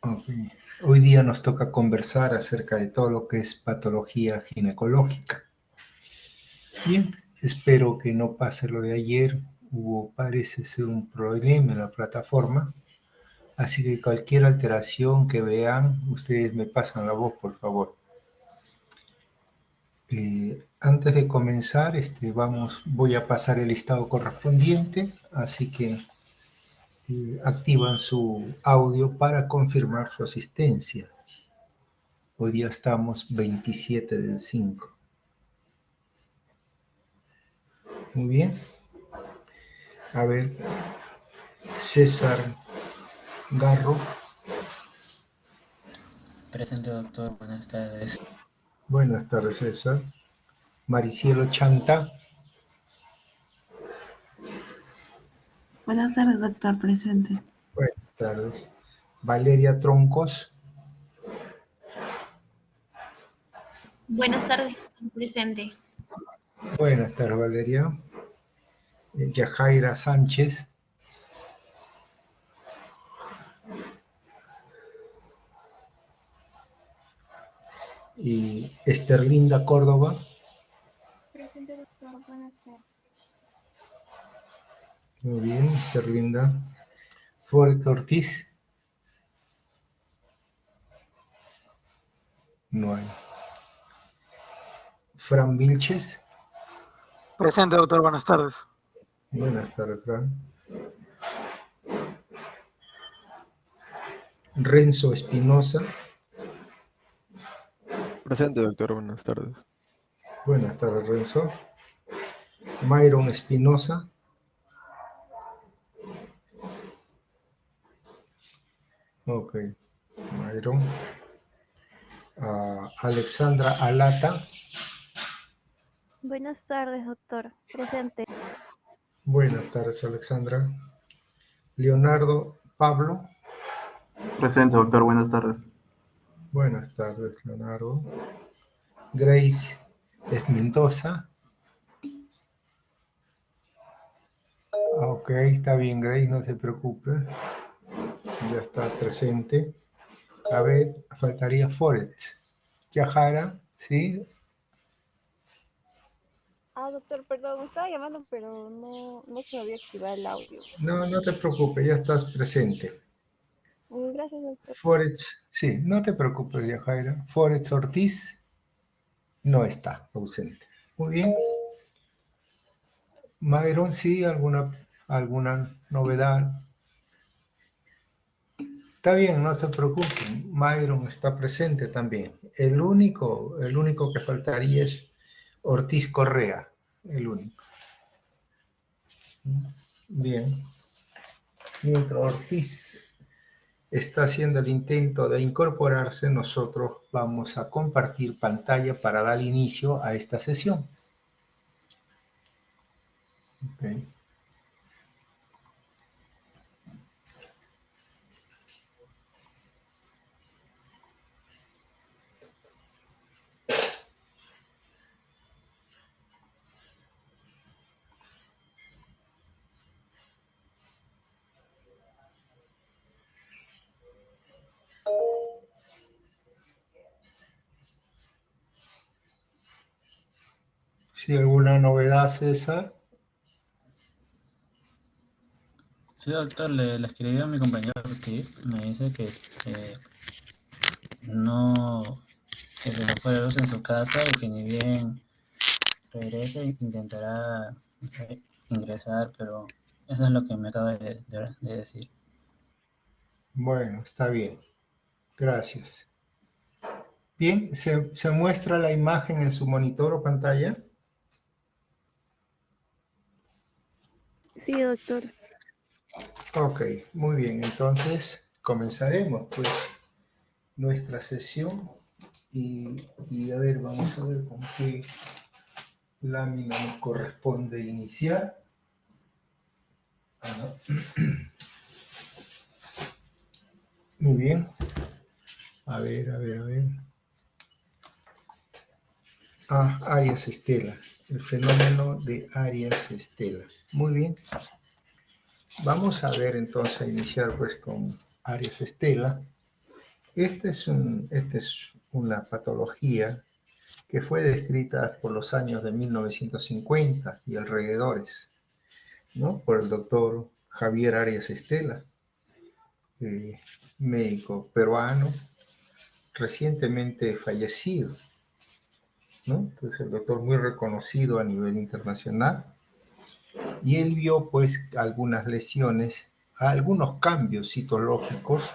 Ok. Hoy día nos toca conversar acerca de todo lo que es patología ginecológica. Bien, espero que no pase lo de ayer. Parece ser un problema en la plataforma. Así que cualquier alteración que vean, ustedes me pasan la voz, por favor. Antes de comenzar, voy a pasar el listado correspondiente, así que activan su audio para confirmar su asistencia. Hoy día estamos 27 del 5. Muy bien. A ver, César Garro. Presente, doctor. Buenas tardes. Buenas tardes, César. Maricielo Chanta. Buenas tardes, doctor. Presente. Buenas tardes. Valeria Troncos. Buenas tardes, presente. Buenas tardes, Valeria. Yajaira Sánchez. Y Esterlinda Córdoba. Presente, doctor. Buenas tardes. Muy bien, Esterlinda. Ford Ortiz. No hay. Fran Vilches. Presente, doctor. Buenas tardes. Buenas tardes, Fran. Renzo Espinosa. Presente, doctor. Buenas tardes. Buenas tardes, Renzo. Myron Espinosa. Ok, Myron. Alexandra Alata. Buenas tardes, doctor. Presente. Buenas tardes, Alexandra. Leonardo Pablo. Presente, doctor. Buenas tardes. Buenas tardes, Leonardo. Grace Mendoza. Ok, está bien, Grace, no se preocupe. Ya está presente. A ver, faltaría Forest. Yajara, ¿sí? Doctor, perdón, me estaba llamando, pero no se me había activado el audio. No te preocupes, ya estás presente. Gracias, doctor. Forest, sí, no te preocupes, Yajaira. Forest Ortiz no está, ausente. Muy bien. Myron, sí, alguna novedad. Está bien, no se preocupen. Myron está presente también. El único que faltaría es Ortiz Correa, el único. Bien. Mientras Ortiz está haciendo el intento de incorporarse, nosotros vamos a compartir pantalla para dar inicio a esta sesión. Okay. ¿Sí, alguna novedad, César? Sí, doctor, le escribí a mi compañero que me dice que que se le fue la luz en su casa y que ni bien regrese intentará ingresar, pero eso es lo que me acaba de decir. Bueno, está bien. Gracias. Bien, ¿se muestra la imagen en su monitor o pantalla? Sí, doctor. Ok, muy bien. Entonces, comenzaremos pues nuestra sesión y a ver, vamos a ver con qué lámina nos corresponde iniciar. Muy bien. A ver. Arias Estela. El fenómeno de Arias Estela. Muy bien. Vamos a ver entonces a iniciar pues con Arias Estela. Esta es una patología que fue descrita por los años de 1950 y alrededores, ¿no? Por el doctor Javier Arias Estela, médico peruano, recientemente fallecido, ¿no? Entonces el doctor muy reconocido a nivel internacional, y él vio pues algunas lesiones, algunos cambios citológicos,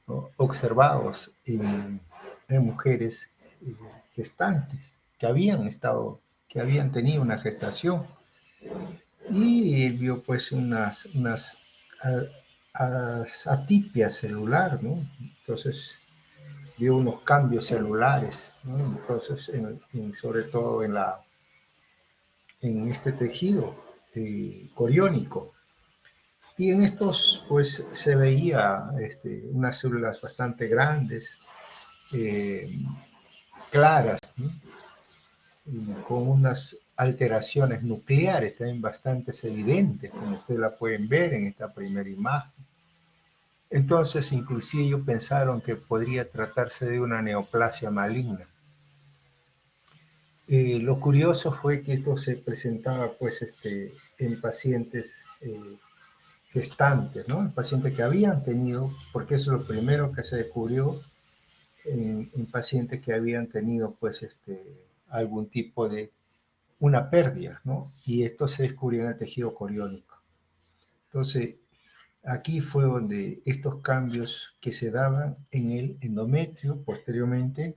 ¿no?, observados en mujeres gestantes que habían tenido una gestación, y él vio pues unas atipia celular, ¿no? Entonces vio unos cambios celulares, ¿no? Entonces sobre todo en este tejido coriónico. Y en estos, pues, se veía unas células bastante grandes, claras, ¿no?, y con unas alteraciones nucleares también bastante evidentes, como ustedes la pueden ver en esta primera imagen. Entonces, inclusive ellos pensaron que podría tratarse de una neoplasia maligna. Lo curioso fue que esto se presentaba, pues, en pacientes gestantes, ¿no? En pacientes que habían tenido, porque eso es lo primero que se descubrió en pacientes que habían tenido, pues, algún tipo de una pérdida, ¿no? Y esto se descubrió en el tejido coriónico. Entonces, aquí fue donde estos cambios que se daban en el endometrio, posteriormente,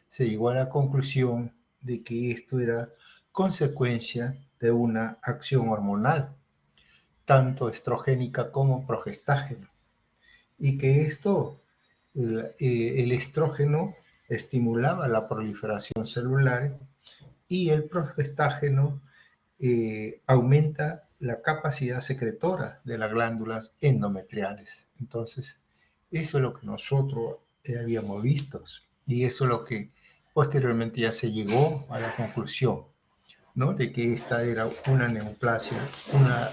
se llegó a la conclusión de que esto era consecuencia de una acción hormonal, tanto estrogénica como progestágena, y que esto, el estrógeno estimulaba la proliferación celular y el progestágeno aumenta la capacidad secretora de las glándulas endometriales. Entonces, eso es lo que nosotros habíamos visto, y eso es lo que posteriormente ya se llegó a la conclusión, ¿no?, de que esta era una neoplasia, una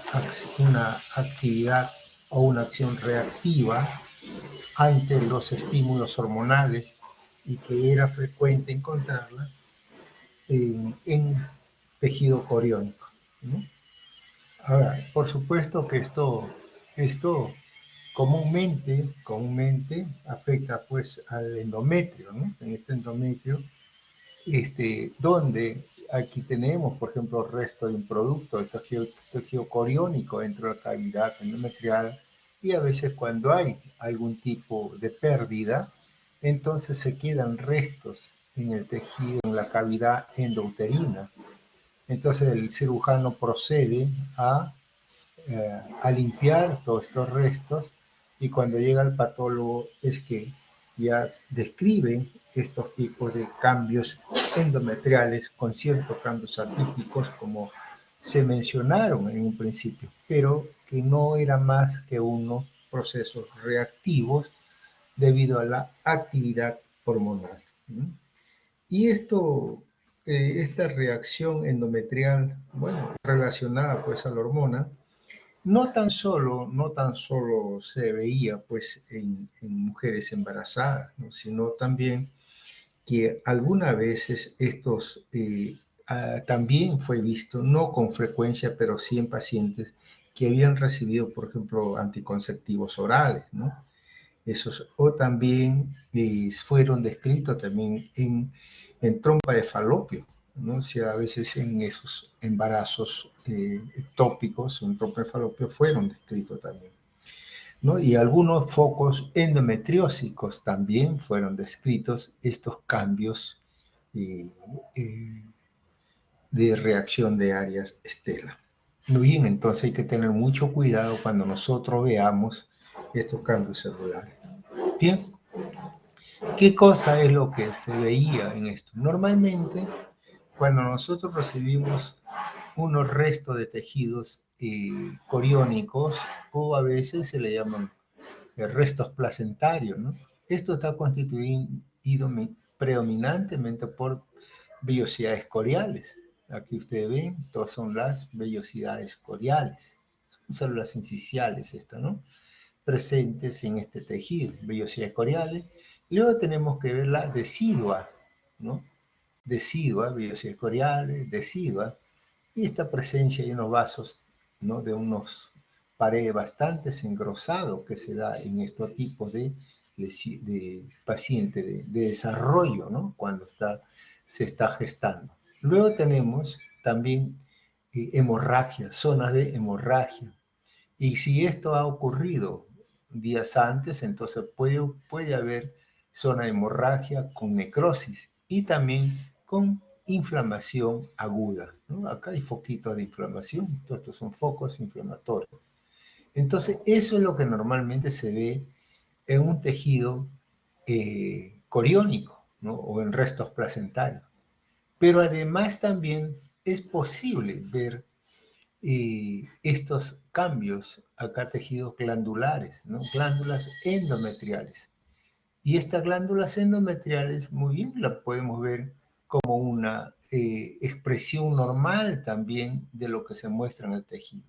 actividad o una acción reactiva ante los estímulos hormonales, y que era frecuente encontrarla en tejido coriónico, ¿no? Ahora, por supuesto que esto comúnmente afecta pues al endometrio, ¿no? En este endometrio, donde aquí tenemos, por ejemplo, resto de un producto de tejido coriónico dentro de la cavidad endometrial, y a veces cuando hay algún tipo de pérdida, entonces se quedan restos en el tejido, en la cavidad endouterina. Entonces el cirujano procede a limpiar todos estos restos, y cuando llega el patólogo es que ya describen estos tipos de cambios endometriales con ciertos cambios atípicos, como se mencionaron en un principio, pero que no eran más que unos procesos reactivos debido a la actividad hormonal, ¿no? Y esta reacción endometrial, bueno, relacionada pues a la hormona, no tan solo se veía pues en mujeres embarazadas, ¿no?, sino también que algunas veces también fue visto, no con frecuencia, pero sí en pacientes que habían recibido, por ejemplo, anticonceptivos orales, ¿no? O también fueron descritos también en trompa de falopio, ¿no? O sea, a veces en esos embarazos ectópicos en trompa de falopio fueron descritos también, ¿no? Y algunos focos endometriósicos también fueron descritos, estos cambios de reacción de Arias Estela. Muy bien, entonces hay que tener mucho cuidado cuando nosotros veamos estos cambios celulares. Bien, ¿qué cosa es lo que se veía en esto? Normalmente, cuando nosotros recibimos unos restos de tejidos coriónicos, o a veces se le llaman restos placentarios, ¿no? Esto está constituido predominantemente por vellosidades coriales. Aquí ustedes ven, todas son las vellosidades coriales. Son células incisionales estas, ¿no?, presentes en este tejido, vellosidades coriales, Luego tenemos que ver la decidua, ¿no? Decidua, vías escoriales, decidua, y esta presencia de unos vasos, ¿no? De unos paredes bastante engrosados que se da en estos tipos de paciente de desarrollo, ¿no? Cuando se está gestando. Luego tenemos también hemorragia, zonas de hemorragia. Y si esto ha ocurrido días antes, entonces puede haber zona de hemorragia con necrosis y también con inflamación aguda, ¿no? Acá hay foquitos de inflamación, todos estos son focos inflamatorios. Entonces, eso es lo que normalmente se ve en un tejido coriónico, ¿no? O en restos placentarios. Pero además también es posible ver estos cambios acá tejidos glandulares, ¿no? Glándulas endometriales. Y estas glándulas endometriales, muy bien, las podemos ver como una expresión normal también de lo que se muestra en el tejido.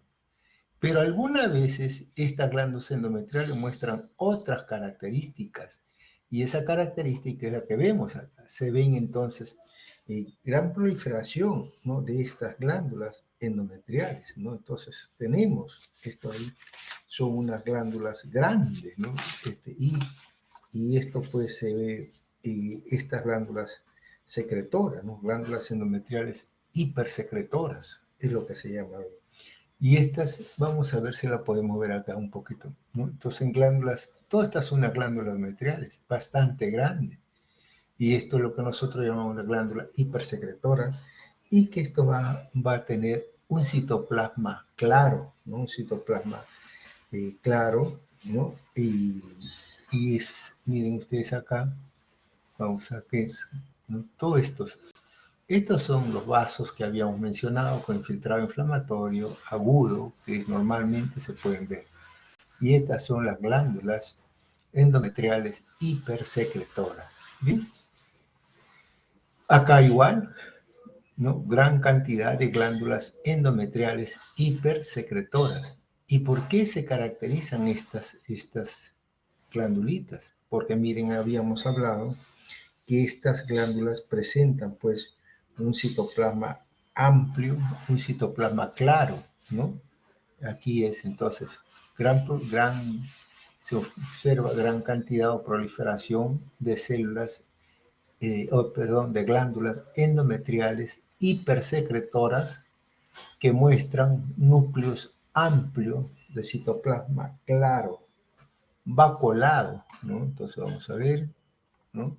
Pero algunas veces estas glándulas endometriales muestran otras características. Y esa característica es la que vemos acá. Se ven entonces gran proliferación, ¿no? De estas glándulas endometriales, ¿no? Entonces tenemos esto ahí, son unas glándulas grandes, ¿no? Y esto pues se ve, estas glándulas secretoras, ¿no? Glándulas endometriales hipersecretoras, es lo que se llama. Y estas, vamos a ver si la podemos ver acá un poquito, ¿no? Entonces en glándulas, todas estas son unas glándulas endometriales bastante grandes. Y esto es lo que nosotros llamamos la glándula hipersecretora, y que esto va a tener un citoplasma claro, ¿no? Un citoplasma claro, ¿no? Y miren ustedes acá, vamos a ver, ¿no? Todos estos son los vasos que habíamos mencionado con infiltrado inflamatorio agudo, que normalmente se pueden ver. Y estas son las glándulas endometriales hipersecretoras. ¿Bien? Acá igual, ¿no? Gran cantidad de glándulas endometriales hipersecretoras. ¿Y por qué se caracterizan estas glandulitas? Porque miren, habíamos hablado que estas glándulas presentan pues un citoplasma amplio, un citoplasma claro, ¿no? Aquí es entonces se observa gran cantidad o proliferación de células de glándulas endometriales hipersecretoras que muestran núcleos amplios de citoplasma claro, vacuolado, ¿no? Entonces vamos a ver, ¿no?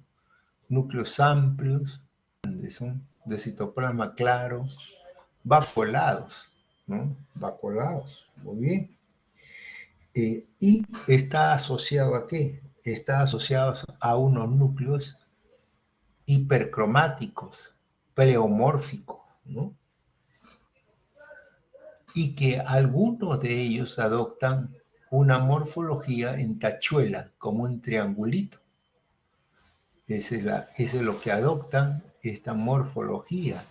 Núcleos amplios, de citoplasma claro, vacuolados, ¿no? Vacuolados, muy bien. Y está asociado ¿a qué? Está asociado a unos núcleos hipercromáticos, pleomórficos, ¿no? Y que algunos de ellos adoptan una morfología en tachuela, como un triangulito. Eso es lo que adoptan esta morfología.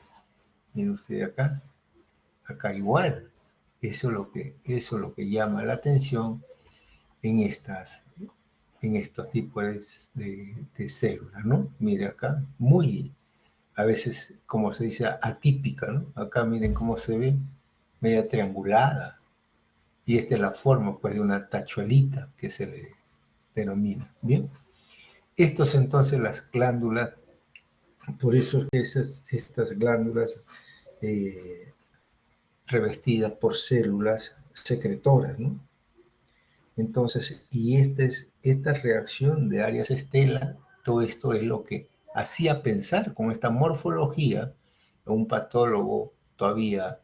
Miren ustedes acá, acá igual. Eso es lo que llama la atención en estos tipos de células, ¿no? Mire acá, a veces, como se dice, atípica, ¿no? Acá miren cómo se ve, media triangulada. Y esta es la forma, pues, de una tachuelita que se le denomina, ¿bien? Estos entonces las glándulas, por eso estas glándulas revestidas por células secretoras, ¿no? Entonces, y esta reacción de Arias Stella, todo esto es lo que hacía pensar con esta morfología a un patólogo todavía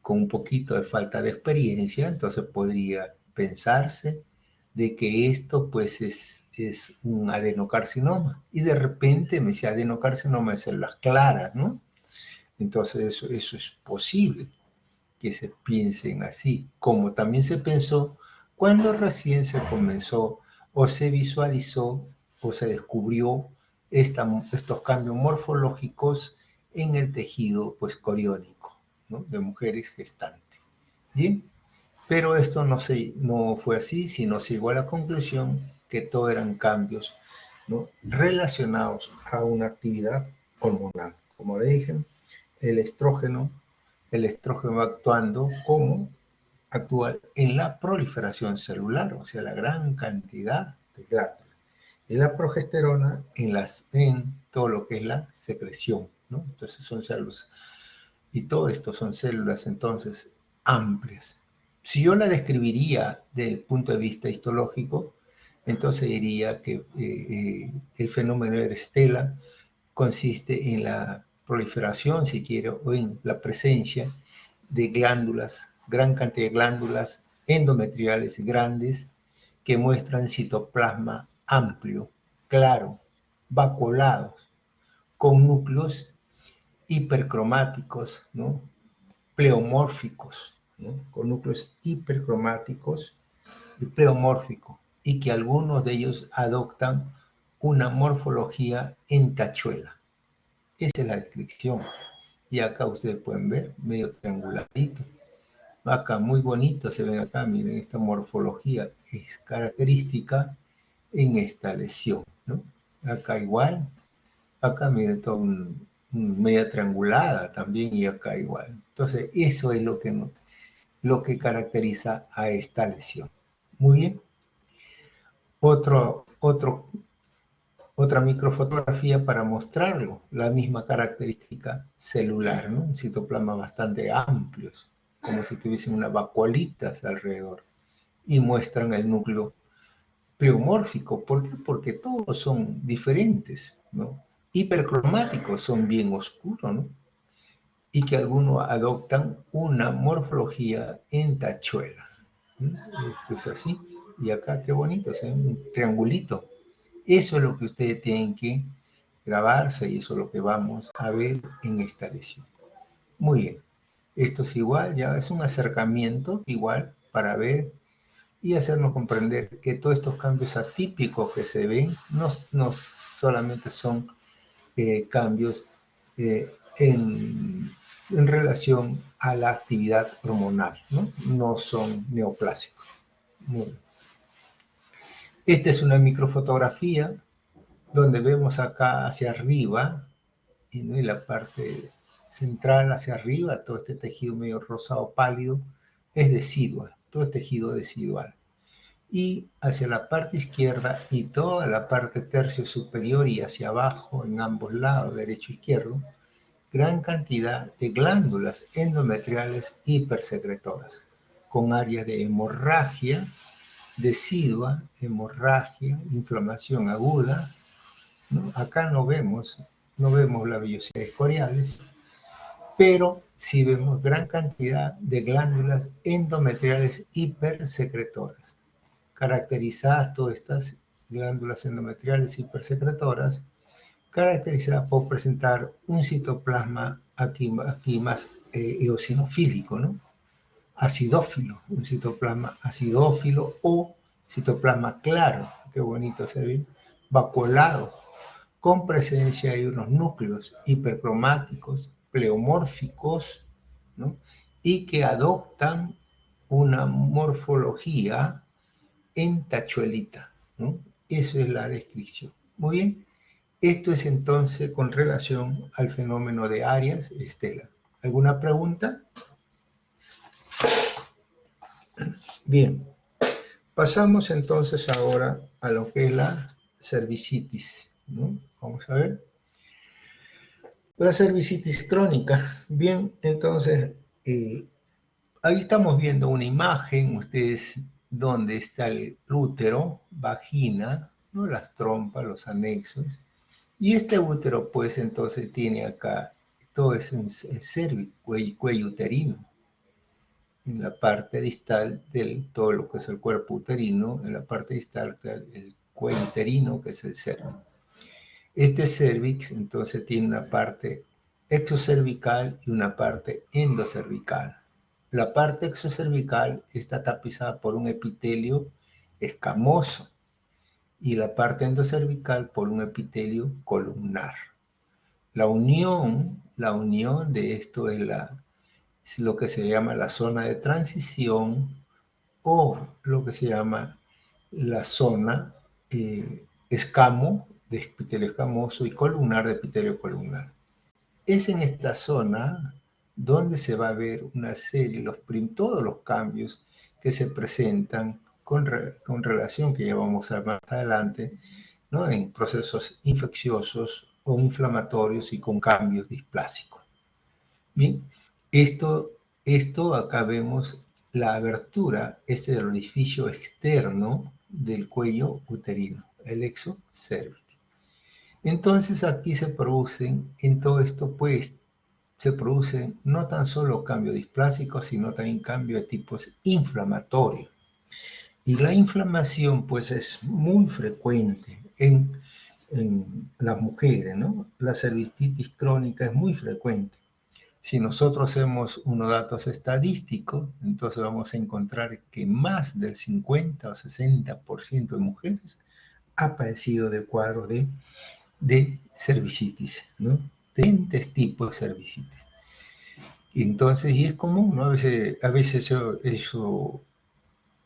con un poquito de falta de experiencia, entonces podría pensarse de que esto pues es un adenocarcinoma. Y de repente me decía adenocarcinoma es en las claras, ¿no? Entonces eso es posible que se piensen así, como también se pensó cuando recién se comenzó o se visualizó o se descubrió estos cambios morfológicos en el tejido pues coriónico, ¿no? De mujeres gestantes. Bien, pero esto no fue así, sino se llegó a la conclusión que todo eran cambios ¿no? Relacionados a una actividad hormonal. Como le dije, el estrógeno va actuando como actúa en la proliferación celular, o sea, la gran cantidad de glándulas. Y la progesterona en todo lo que es la secreción, ¿no? Entonces son células, y todo esto son células entonces amplias. Si yo la describiría desde el punto de vista histológico, entonces diría que el fenómeno de Ehlers-Danlos consiste en la proliferación, si quiere, o en la presencia de glándulas, gran cantidad de glándulas endometriales grandes que muestran citoplasma amplio, claro, vacuolados, con núcleos hipercromáticos, ¿no? Pleomórficos, ¿no? Con núcleos hipercromáticos y pleomórficos, y que algunos de ellos adoptan una morfología en tachuela. Esa es la descripción. Y acá ustedes pueden ver, medio trianguladito. Acá muy bonito, se ven acá, miren, esta morfología es característica en esta lesión, ¿no? Acá igual, acá miren, todo media triangulada también, y acá igual. Entonces, eso es lo que caracteriza a esta lesión. Muy bien. Otra microfotografía para mostrarlo, la misma característica celular, ¿no? Un citoplasma bastante amplios, como si tuviesen unas vacuolitas alrededor, y muestran el núcleo pleomórfico. ¿Por qué? Porque todos son diferentes, ¿no? Hipercromáticos, son bien oscuros, ¿no? Y que algunos adoptan una morfología en tachuela. Esto es así. Y acá, qué bonito, se ve un triangulito. Eso es lo que ustedes tienen que grabarse, y eso es lo que vamos a ver en esta lección. Muy bien. Esto es igual, ya es un acercamiento igual para ver y hacernos comprender que todos estos cambios atípicos que se ven no solamente son cambios en relación a la actividad hormonal, no son neoplásicos. Muy bien. Esta es una microfotografía donde vemos acá hacia arriba, en la parte central hacia arriba, todo este tejido medio rosado pálido es decidual, todo es tejido decidual. Y hacia la parte izquierda y toda la parte tercio superior y hacia abajo, en ambos lados, derecho e izquierdo, gran cantidad de glándulas endometriales hipersecretoras, con áreas de hemorragia decidua, hemorragia, inflamación aguda, ¿no? Acá no vemos las vellosidades coriales, pero sí vemos gran cantidad de glándulas endometriales hipersecretoras. Caracterizadas todas estas glándulas endometriales hipersecretoras, caracterizadas por presentar un citoplasma aquí más eosinofílico, ¿no? Acidófilo, un citoplasma acidófilo o citoplasma claro, qué bonito se ve, vacuolado, con presencia de unos núcleos hipercromáticos, pleomórficos, ¿no? Y que adoptan una morfología en tachuelita, ¿no? Eso es la descripción. Muy bien. Esto es entonces con relación al fenómeno de Arias-Stella. ¿Alguna pregunta? Bien. Pasamos entonces ahora a lo que es la cervicitis, ¿no? Vamos a ver. La cervicitis crónica. Bien, entonces, ahí estamos viendo una imagen, ustedes, donde está el útero, vagina, ¿no? Las trompas, los anexos. Y este útero, pues, entonces tiene acá, todo es el cérvix, cuello uterino. En la parte distal del todo lo que es el cuerpo uterino, en la parte distal está el cuello uterino, que es el cérvix. Este cérvix, entonces, tiene una parte exocervical y una parte endocervical. La parte exocervical está tapizada por un epitelio escamoso y la parte endocervical por un epitelio columnar. La unión de esto es lo que se llama la zona de transición, o lo que se llama la zona escamo de epitelio escamoso y columnar de epitelio columnar. Es en esta zona donde se va a ver una serie, todos los cambios que se presentan con relación, que ya vamos a ver más adelante, ¿no? En procesos infecciosos o inflamatorios y con cambios displásicos. Bien, esto acá vemos la abertura, este es el orificio externo del cuello uterino, el exo cervicis. Entonces aquí se producen, en todo esto pues, se producen no tan solo cambios displásicos, sino también cambios de tipos inflamatorios. Y la inflamación pues es muy frecuente en las mujeres, ¿no? La cervicitis crónica es muy frecuente. Si nosotros hacemos unos datos estadísticos, entonces vamos a encontrar que más del 50 o 60% de mujeres ha padecido de cuadros de cervicitis, ¿no? Diferentes tipos de cervicitis. Y entonces, y es común, ¿no? A veces eso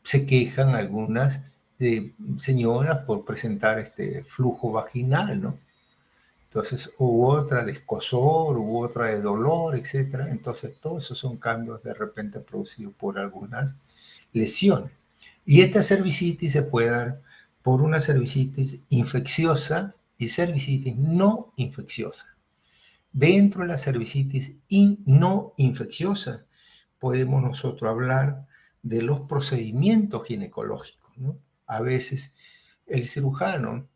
se quejan algunas señoras por presentar este flujo vaginal, ¿no? Entonces, hubo otra de escozor, hubo otra de dolor, etc. Entonces, todos esos son cambios de repente producidos por algunas lesiones. Y esta cervicitis se puede dar por una cervicitis infecciosa y cervicitis no infecciosa. Dentro de la cervicitis no infecciosa, podemos nosotros hablar de los procedimientos ginecológicos, ¿no? A veces el cirujano,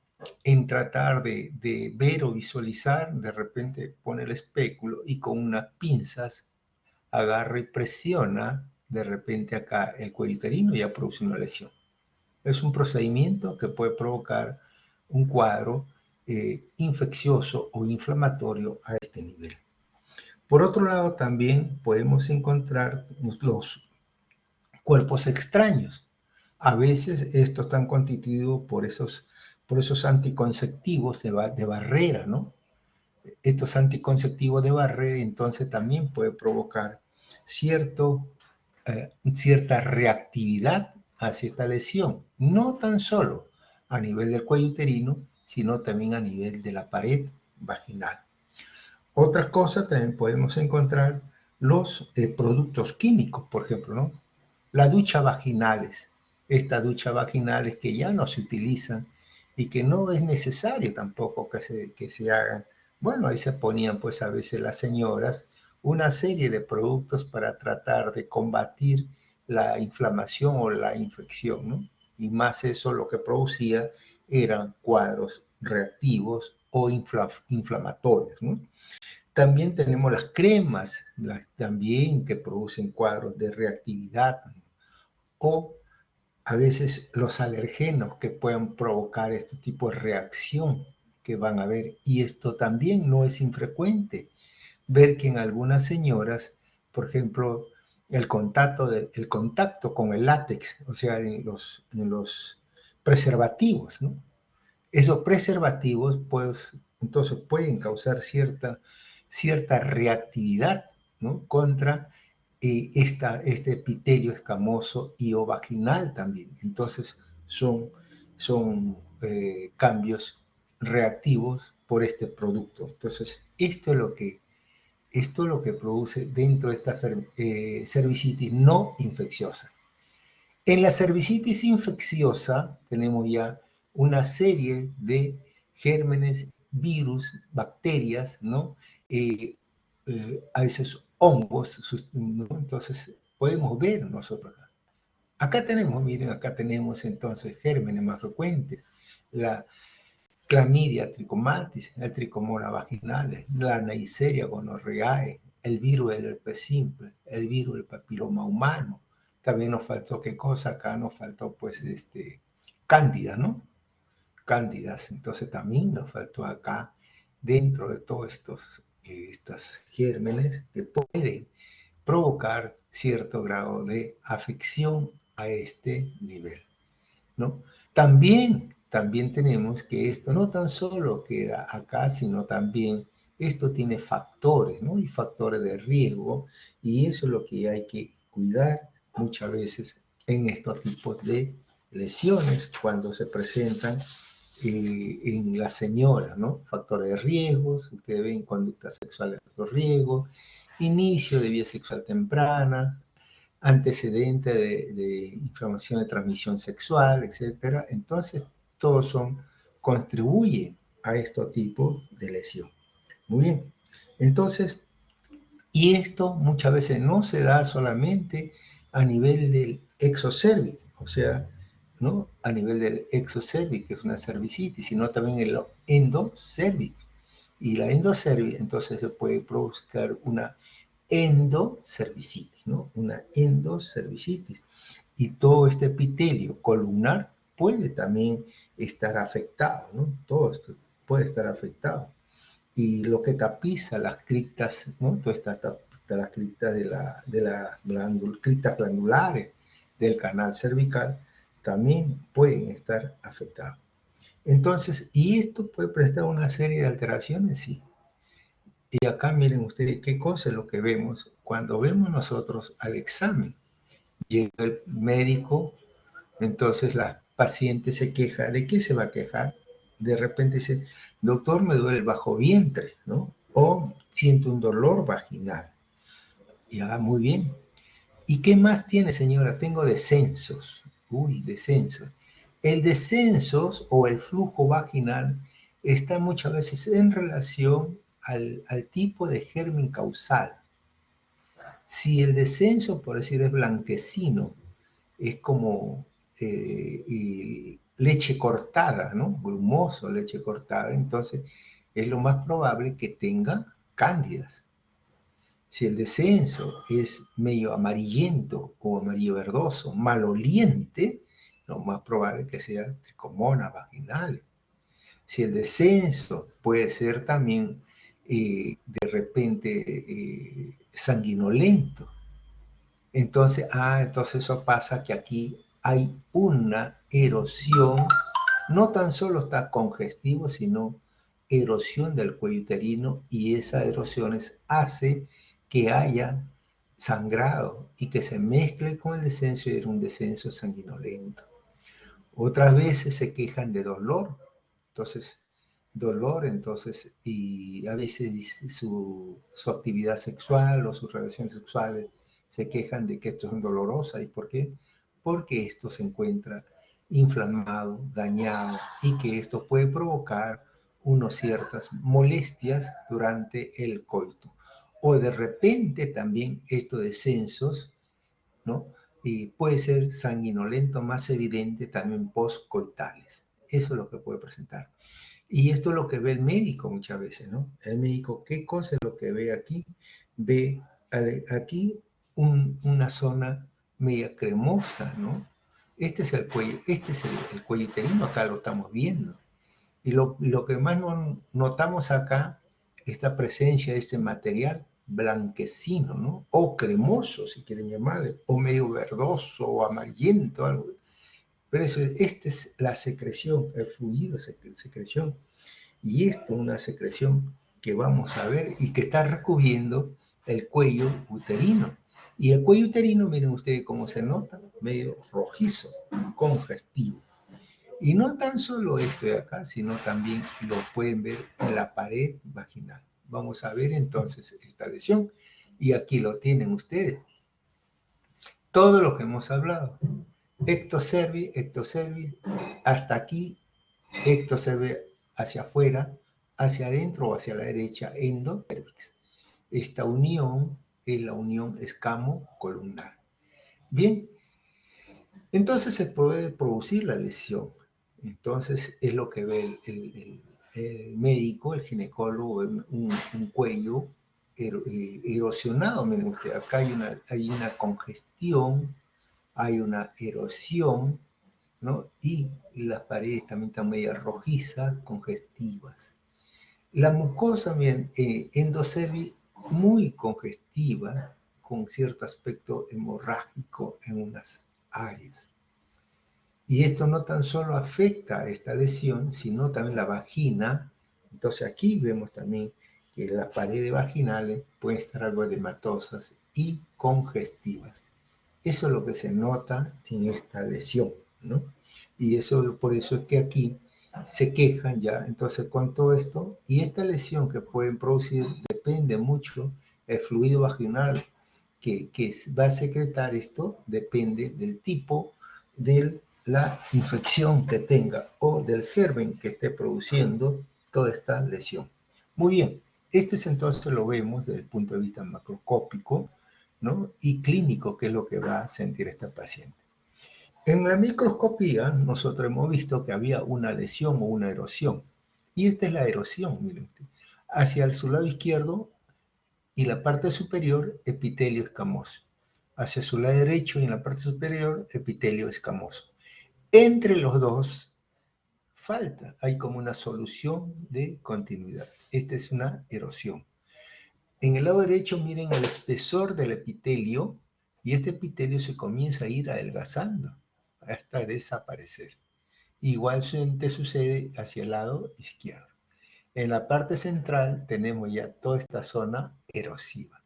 en tratar de ver o visualizar, de repente pone el espéculo y con unas pinzas agarra y presiona de repente acá el cuello uterino y ya produce una lesión. Es un procedimiento que puede provocar un cuadro infeccioso o inflamatorio a este nivel. Por otro lado, también podemos encontrar los cuerpos extraños. A veces estos están constituidos por esos anticonceptivos de barrera, ¿no? Estos anticonceptivos de barrera entonces también puede provocar cierta reactividad hacia esta lesión, no tan solo a nivel del cuello uterino, sino también a nivel de la pared vaginal. Otra cosa también podemos encontrar los productos químicos, por ejemplo, ¿no? Las duchas vaginales, estas duchas vaginales que ya no se utilizan y que no es necesario tampoco que se hagan. Bueno, ahí se ponían pues a veces las señoras una serie de productos para tratar de combatir la inflamación o la infección, ¿no? Y más eso lo que producía eran cuadros reactivos o inflamatorios, ¿no? También tenemos las cremas, también que producen cuadros de reactividad, o a veces los alergenos que pueden provocar este tipo de reacción que van a ver. Y esto también no es infrecuente, ver que en algunas señoras, por ejemplo, el contacto con el látex, o sea, en los preservativos, ¿no? Esos preservativos, pues, entonces pueden causar cierta reactividad, ¿no? Contra este epitelio escamoso y o vaginal también. Entonces son cambios reactivos por este producto. Entonces esto es lo que produce dentro de esta cervicitis no infecciosa. En la cervicitis infecciosa tenemos ya una serie de gérmenes, virus, bacterias, ¿no? A veces hongos, ¿no? Entonces podemos ver nosotros acá. Acá tenemos, miren, acá tenemos entonces gérmenes más frecuentes, la clamidia trichomatis, el tricomonas vaginalis, la neisseria gonorrheae, el virus del herpes simple, el virus del papiloma humano. También nos faltó, ¿qué cosa? Acá nos faltó pues cándida, ¿no? Cándidas, entonces también nos faltó acá dentro de todos estos gérmenes que pueden provocar cierto grado de afección a este nivel, ¿no? También tenemos que esto no tan solo queda acá, sino también esto tiene factores, ¿no? Y factores de riesgo, y eso es lo que hay que cuidar muchas veces en estos tipos de lesiones cuando se presentan en la señora, ¿no? Factores de riesgos, ustedes ven conducta sexual de alto riesgo, inicio de vida sexual temprana, antecedente de inflamación de transmisión sexual, etcétera. Entonces, todos contribuyen a estos tipos de lesión. Muy bien. Entonces, y esto muchas veces no se da solamente a nivel del exocervix, o sea, ¿no? A nivel del exocervix, que es una cervicitis, sino también el endocervix. Y la endocervix, entonces se puede provocar una endocervicitis, ¿no? Una endocervicitis. Y todo este epitelio columnar puede también estar afectado, ¿no? Todo esto puede estar afectado. Y lo que tapiza las criptas, ¿no? Todas las criptas criptas glandulares del canal cervical también pueden estar afectadas. Entonces, ¿y esto puede prestar una serie de alteraciones? Sí. Y acá miren ustedes qué cosa es lo que vemos cuando vemos nosotros al examen. Llega el médico, entonces la paciente se queja. ¿De qué se va a quejar? De repente dice, doctor, me duele el bajo vientre, ¿no? O siento un dolor vaginal. Ya, muy bien. ¿Y qué más tiene, señora? Tengo descensos. Uy, descensos. El descenso o el flujo vaginal está muchas veces en relación al tipo de germen causal. Si el descenso, por decir, es blanquecino, es como leche cortada, ¿no? Grumoso, leche cortada, entonces es lo más probable que tenga cándidas. Si el descenso es medio amarillento o amarillo verdoso, maloliente, lo más probable que sea tricomonas vaginales. Si el descenso puede ser también de repente sanguinolento, entonces eso pasa que aquí hay una erosión, no tan solo está congestivo, sino erosión del cuello uterino, y esa erosión hace que haya sangrado y que se mezcle con el descenso y era un descenso sanguinolento. Otras veces se quejan de dolor, y a veces su actividad sexual o sus relaciones sexuales se quejan de que esto es dolorosa. ¿Y por qué? Porque esto se encuentra inflamado, dañado, y que esto puede provocar unas ciertas molestias durante el coito. O de repente también estos descensos, ¿no? Y puede ser sanguinolento más evidente también postcoitales. Eso es lo que puede presentar. Y esto es lo que ve el médico muchas veces, ¿no? El médico, ¿qué cosa es lo que ve aquí? Ve aquí una zona media cremosa, ¿no? Este es el cuello, el cuello uterino, acá lo estamos viendo. Y lo que más notamos acá, esta presencia de este material blanquecino, ¿no? O cremoso, si quieren llamarle, o medio verdoso o amarillento, algo. Pero esta es la secreción, el fluido de secreción. Y esto es una secreción que vamos a ver y que está recubriendo el cuello uterino. Y el cuello uterino, miren ustedes cómo se nota, medio rojizo, congestivo. Y no tan solo esto de acá, sino también lo pueden ver en la pared vaginal. Vamos a ver entonces esta lesión. Y aquí lo tienen ustedes. Todo lo que hemos hablado. Ectocervix, hasta aquí, ectocervix hacia afuera, hacia adentro o hacia la derecha, endocervix. Esta unión es la unión escamo-columnar. Bien, entonces se puede producir la lesión. Entonces es lo que ve el médico, el ginecólogo, un cuello erosionado. Miren ustedes, acá hay una congestión, hay una erosión, ¿no? Y las paredes también están medio rojizas, congestivas. La mucosa endocérvica muy congestiva, con cierto aspecto hemorrágico en unas áreas. Y esto no tan solo afecta a esta lesión, sino también la vagina. Entonces aquí vemos también que las paredes vaginales pueden estar algo edematosas y congestivas. Eso es lo que se nota en esta lesión, ¿no? Y por eso es que aquí se quejan ya, entonces con todo esto, y esta lesión que pueden producir depende mucho, el fluido vaginal que va a secretar esto depende del tipo de la infección que tenga o del germen que esté produciendo toda esta lesión. Muy bien, esto es entonces lo vemos desde el punto de vista macroscópico, ¿no? Y clínico, que es lo que va a sentir esta paciente. En la microscopía nosotros hemos visto que había una lesión o una erosión. Y esta es la erosión, miren usted. Hacia su lado izquierdo y la parte superior, epitelio escamoso. Hacia su lado derecho y en la parte superior, epitelio escamoso. Entre los dos, falta, hay como una solución de continuidad. Esta es una erosión. En el lado derecho, miren el espesor del epitelio, y este epitelio se comienza a ir adelgazando hasta desaparecer. Igualmente sucede hacia el lado izquierdo. En la parte central tenemos ya toda esta zona erosiva.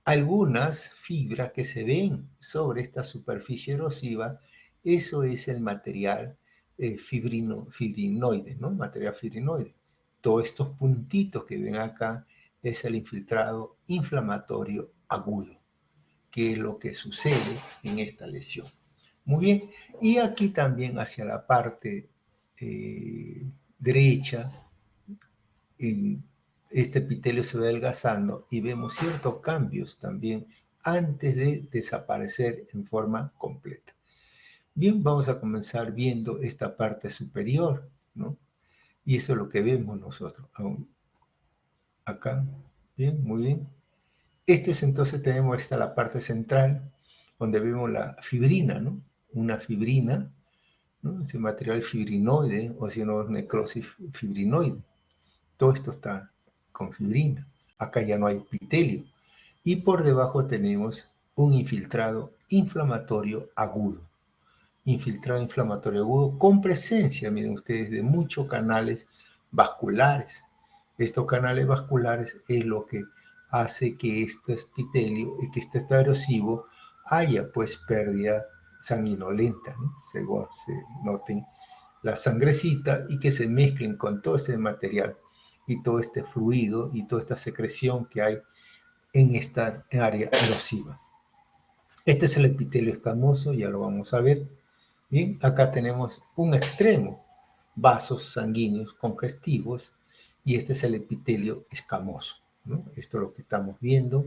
Algunas fibras que se ven sobre esta superficie erosiva, eso es el material fibrinoide, ¿no? Material fibrinoide. Todos estos puntitos que ven acá es el infiltrado inflamatorio agudo, que es lo que sucede en esta lesión. Muy bien, y aquí también hacia la parte derecha, este epitelio se va adelgazando y vemos ciertos cambios también antes de desaparecer en forma completa. Bien, vamos a comenzar viendo esta parte superior, ¿no? Y eso es lo que vemos nosotros. Acá, bien, muy bien. Entonces tenemos esta la parte central, donde vemos la fibrina, ¿no? Una fibrina, ¿no? Ese material fibrinoide, o si no, necrosis fibrinoide. Todo esto está con fibrina. Acá ya no hay epitelio. Y por debajo tenemos un infiltrado inflamatorio agudo. Infiltrado inflamatorio agudo con presencia, miren ustedes, de muchos canales vasculares. Estos canales vasculares es lo que hace que este epitelio, que este erosivo, haya pues pérdida sanguinolenta, ¿no? Se noten la sangrecita y que se mezclen con todo ese material y todo este fluido y toda esta secreción que hay en esta área erosiva. Este es el epitelio escamoso, ya lo vamos a ver. Bien, acá tenemos un extremo, vasos sanguíneos congestivos, y este es el epitelio escamoso, ¿no? Esto es lo que estamos viendo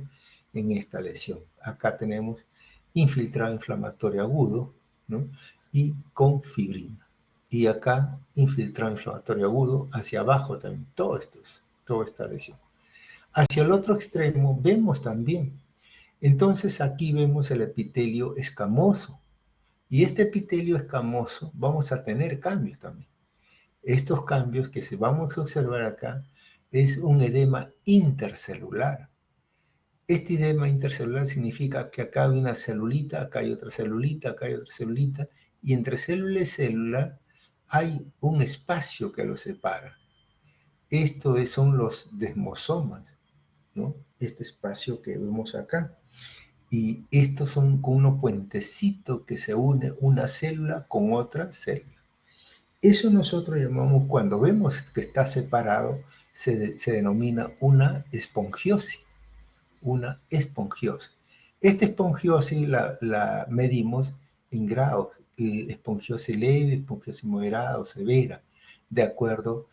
en esta lesión. Acá tenemos infiltrado inflamatorio agudo, ¿no? Y con fibrina. Y acá infiltrado inflamatorio agudo, hacia abajo también, toda esta lesión. Hacia el otro extremo vemos también. Entonces aquí vemos el epitelio escamoso. Y este epitelio escamoso vamos a tener cambios también. Estos cambios que vamos a observar acá es un edema intercelular. Este edema intercelular significa que acá hay una celulita, acá hay otra celulita, acá hay otra celulita, y entre célula y célula hay un espacio que los separa. Estos son los desmosomas, ¿no? Este espacio que vemos acá. Y estos son con unos puentecitos que se une una célula con otra célula. Eso nosotros llamamos, cuando vemos que está separado, se denomina una esponjiosis. Una esponjiosis. Esta esponjiosis la medimos en grados, esponjiosis leve, esponjiosis moderada o severa, de acuerdo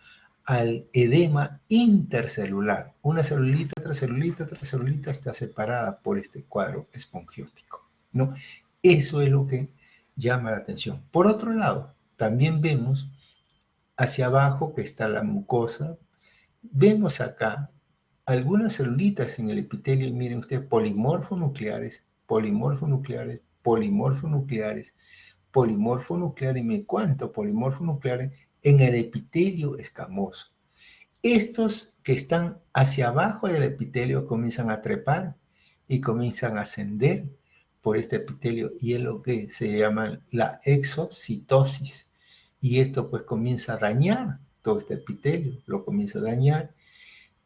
al edema intercelular. Una celulita, otra celulita está separada por este cuadro espongiótico, ¿no? Eso es lo que llama la atención. Por otro lado, también vemos hacia abajo que está la mucosa. Vemos acá algunas celulitas en el epitelio, y miren ustedes, polimorfonucleares, polimorfonucleares, polimorfonucleares, polimorfonucleares, y miren cuántos polimorfonucleares en el epitelio escamoso. Estos que están hacia abajo del epitelio comienzan a trepar y comienzan a ascender por este epitelio, y es lo que se llama la exocitosis. Y esto pues comienza a dañar todo este epitelio, lo comienza a dañar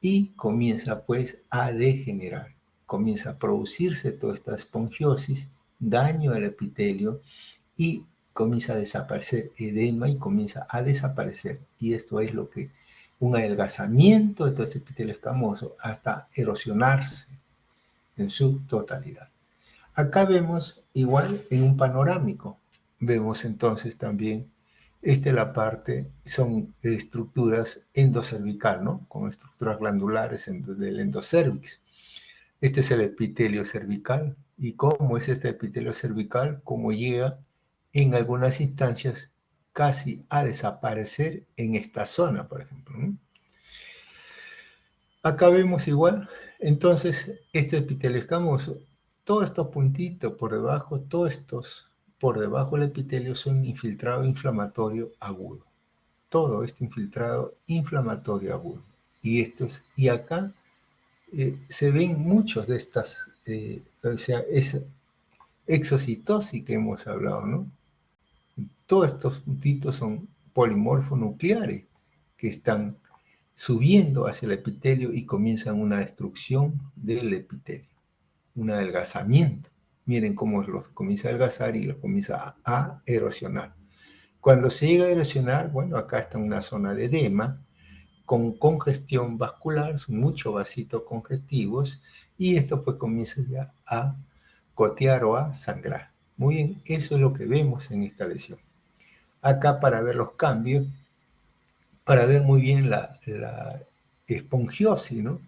y comienza pues a degenerar. Comienza a producirse toda esta esponjiosis, daño al epitelio, y comienza a desaparecer edema y comienza a desaparecer. Y esto es lo que un adelgazamiento de todo este epitelio escamoso hasta erosionarse en su totalidad. Acá vemos igual en un panorámico. Vemos entonces también, esta es la parte, son estructuras endocervical, ¿no? Con estructuras glandulares del endocérvix. Este es el epitelio cervical. ¿Y cómo es este epitelio cervical? Cómo llega en algunas instancias casi a desaparecer en esta zona, por ejemplo, ¿no? Acá vemos igual, entonces, este epitelio escamoso, todos estos puntitos por debajo, todos estos por debajo del epitelio son infiltrado inflamatorio agudo. Todo este infiltrado inflamatorio agudo. Y acá se ven muchos de estas, o sea, es exocitosis que hemos hablado, ¿no? Todos estos puntitos son polimorfonucleares que están subiendo hacia el epitelio y comienzan una destrucción del epitelio, un adelgazamiento. Miren cómo los comienza a adelgazar y los comienza a erosionar. Cuando se llega a erosionar, bueno, acá está una zona de edema, con congestión vascular, son muchos vasitos congestivos, y esto pues comienza ya a gotear o a sangrar. Muy bien, eso es lo que vemos en esta lesión. Acá para ver los cambios, para ver muy bien la espongiosis, ¿no?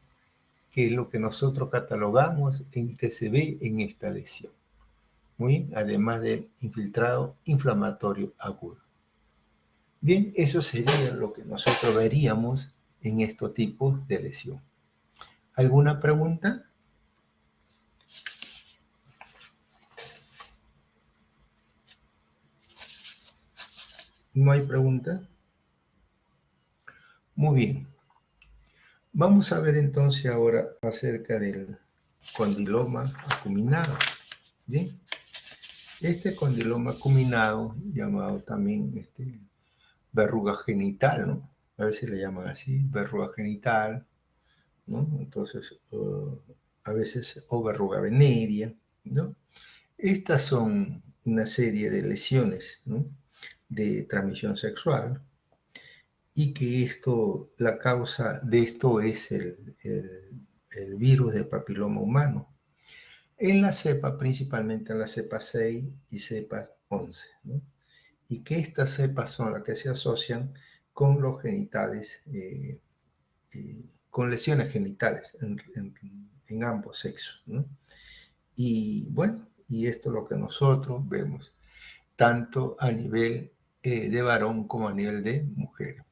Que es lo que nosotros catalogamos en que se ve en esta lesión. Muy bien, además del infiltrado inflamatorio agudo. Bien, eso sería lo que nosotros veríamos en estos tipos de lesión. ¿Alguna pregunta? ¿No hay pregunta? Muy bien. Vamos a ver entonces ahora acerca del condiloma acuminado. ¿Bien? Este condiloma acuminado, llamado también verruga genital, ¿no? A veces le llaman así, verruga genital, ¿no? Entonces, a veces, o verruga venérea, ¿no? Estas son una serie de lesiones, ¿no? De transmisión sexual, y que la causa de esto es el virus del papiloma humano. En la cepa, principalmente en la cepa 6 y cepa 11, ¿no? Y que estas cepas son las que se asocian con los genitales, con lesiones genitales en ambos sexos, ¿no? Y bueno, y esto es lo que nosotros vemos, tanto a nivel de varón como a nivel de mujer.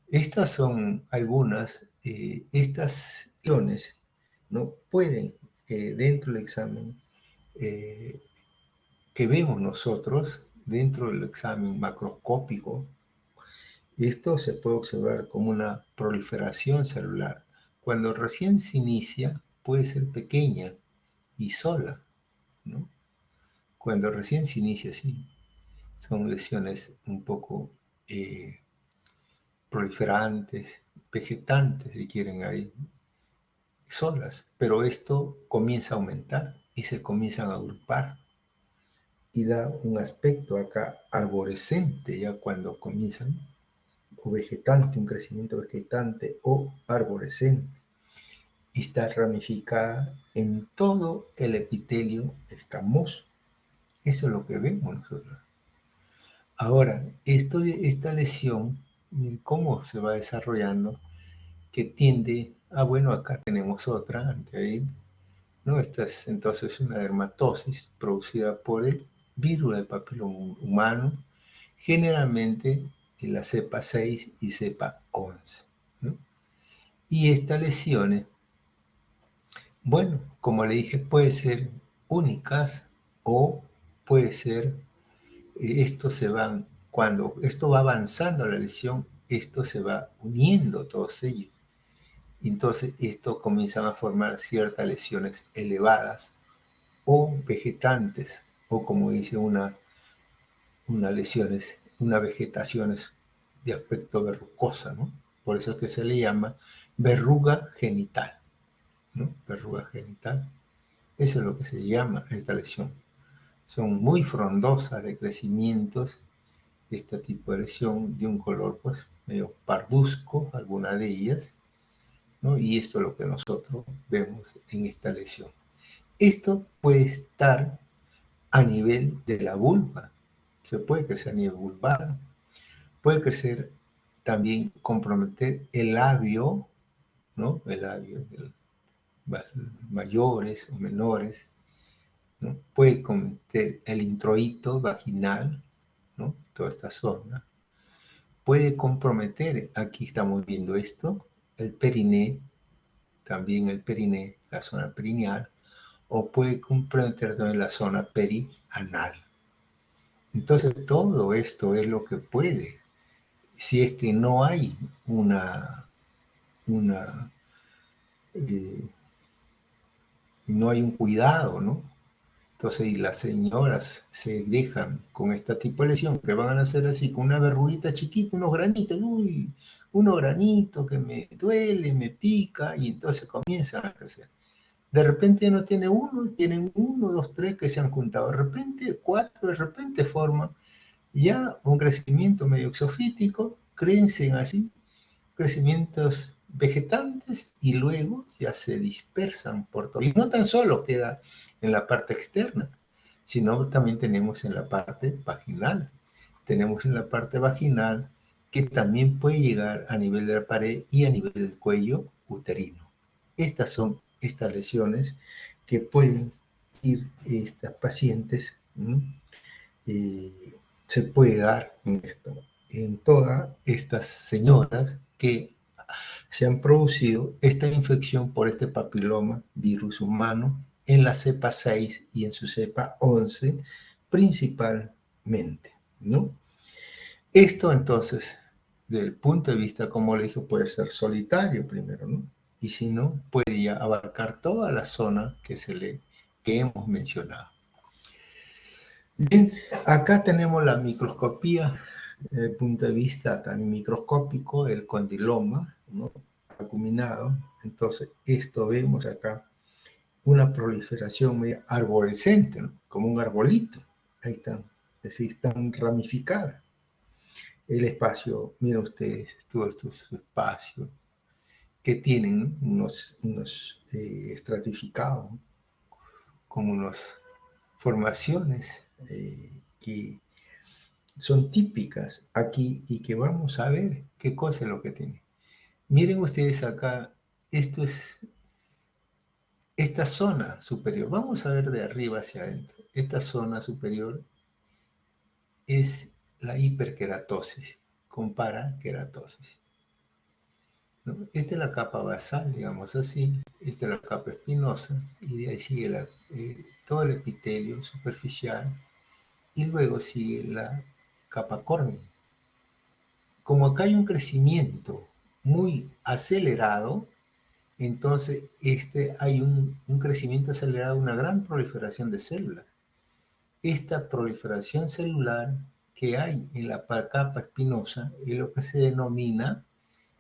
Estas son algunas, estas lesiones, ¿no? Pueden, dentro del examen que vemos nosotros, dentro del examen macroscópico, esto se puede observar como una proliferación celular. Cuando recién se inicia, puede ser pequeña y sola, ¿no? Cuando recién se inicia, sí. Son lesiones un poco proliferantes, vegetantes, si quieren, ahí, solas. Pero esto comienza a aumentar y se comienzan a agrupar. Y da un aspecto acá arborescente ya cuando comienzan, o vegetante, un crecimiento vegetante o arborescente. Y está ramificada en todo el epitelio escamoso. Eso es lo que vemos nosotros. Ahora, esta lesión, cómo se va desarrollando, que tiende bueno, acá tenemos otra, antes ahí, ¿no? Esta es entonces una dermatosis producida por el virus del papiloma humano, generalmente en la cepa 6 y cepa 11, ¿no? Y estas lesiones, bueno, como le dije, pueden ser únicas o puede ser, cuando esto va avanzando la lesión, esto se va uniendo todos ellos. Entonces, esto comienza a formar ciertas lesiones elevadas o vegetantes, o como dice una vegetaciones de aspecto verrucosa, ¿no? Por eso es que se le llama verruga genital, ¿no? Verruga genital. Eso es lo que se llama esta lesión. son muy frondosas de crecimientos, este tipo de lesión de un color pues medio parduzco, alguna de ellas, ¿no? Y esto es lo que nosotros vemos en esta lesión. Esto puede estar a nivel de la vulva, se puede crecer a nivel vulvar, puede crecer también, comprometer el labio, ¿no? El labio, mayores o menores, ¿no? Puede comprometer el introito vaginal, ¿no? Toda esta zona. Puede comprometer, aquí estamos viendo esto, el periné, también el periné, la zona perineal, o puede comprometer también la zona perianal. Entonces todo esto es lo que puede, si es que no hay no hay un cuidado, ¿no? Entonces, y las señoras se dejan con este tipo de lesión, que van a nacer así, con una verruguita chiquita, unos granitos, uy, unos granitos que me duele, me pica, y entonces comienzan a crecer. De repente ya no tiene uno, tienen uno, dos, tres que se han juntado. De repente, cuatro, de repente forman ya un crecimiento medio exofítico, crecen así, crecimientos vegetantes y luego ya se dispersan por todo. Y no tan solo queda en la parte externa, sino también tenemos en la parte vaginal. Tenemos en la parte vaginal que también puede llegar a nivel de la pared y a nivel del cuello uterino. Estas son estas lesiones que pueden ir estas pacientes, se puede dar en esto, en todas estas señoras que se han producido esta infección por este papiloma virus humano en la cepa 6 y en su cepa 11 principalmente, ¿no? Esto entonces, desde el punto de vista, como le dije, puede ser solitario primero, ¿no? Y si no, puede ya abarcar toda la zona que hemos mencionado. Bien, acá tenemos la microscopía desde el punto de vista tan microscópico, el condiloma, ¿no? Acuminado. Entonces, esto vemos acá una proliferación media arborescente, ¿no? Como un arbolito. Ahí están, es decir, están ramificadas. El espacio, miren ustedes, todos estos espacios que tienen unos estratificados, como unas formaciones que son típicas aquí y que vamos a ver qué cosa es lo que tiene. Miren ustedes acá, esto es esta zona superior. Vamos a ver de arriba hacia adentro. Esta zona superior es la hiperkeratosis, con parakeratosis, ¿no? Esta es la capa basal, digamos así. Esta es la capa espinosa y de ahí sigue todo el epitelio superficial y luego sigue la capa córnea. Como acá hay un crecimiento muy acelerado, entonces hay un crecimiento acelerado, una gran proliferación de células. Esta proliferación celular que hay en la capa espinosa es lo que se denomina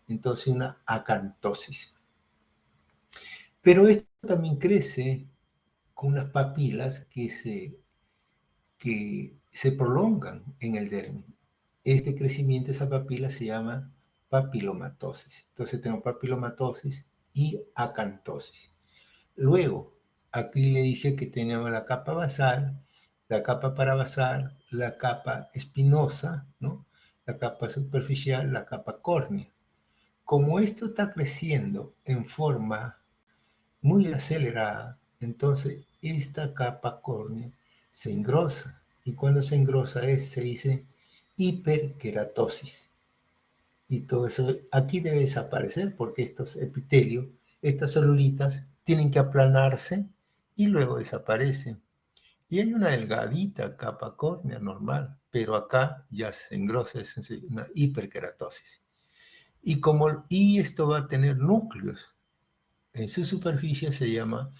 entonces una acantosis. Pero esto también crece con unas papilas que se prolongan en el dermis. Este crecimiento de esa papila se llama papilomatosis. Entonces tengo papilomatosis y acantosis. Luego, aquí le dije que teníamos la capa basal, la capa parabasal, la capa espinosa, ¿no? La capa superficial, la capa córnea. Como esto está creciendo en forma muy acelerada, entonces esta capa córnea se engrosa. Y cuando se engrosa se dice hiperkeratosis. Y todo eso aquí debe desaparecer porque estos epitelios, estas celulitas, tienen que aplanarse y luego desaparecen. Y hay una delgadita capa córnea normal, pero acá ya se engrosa, es una hiperkeratosis. Y esto va a tener núcleos. En su superficie se llama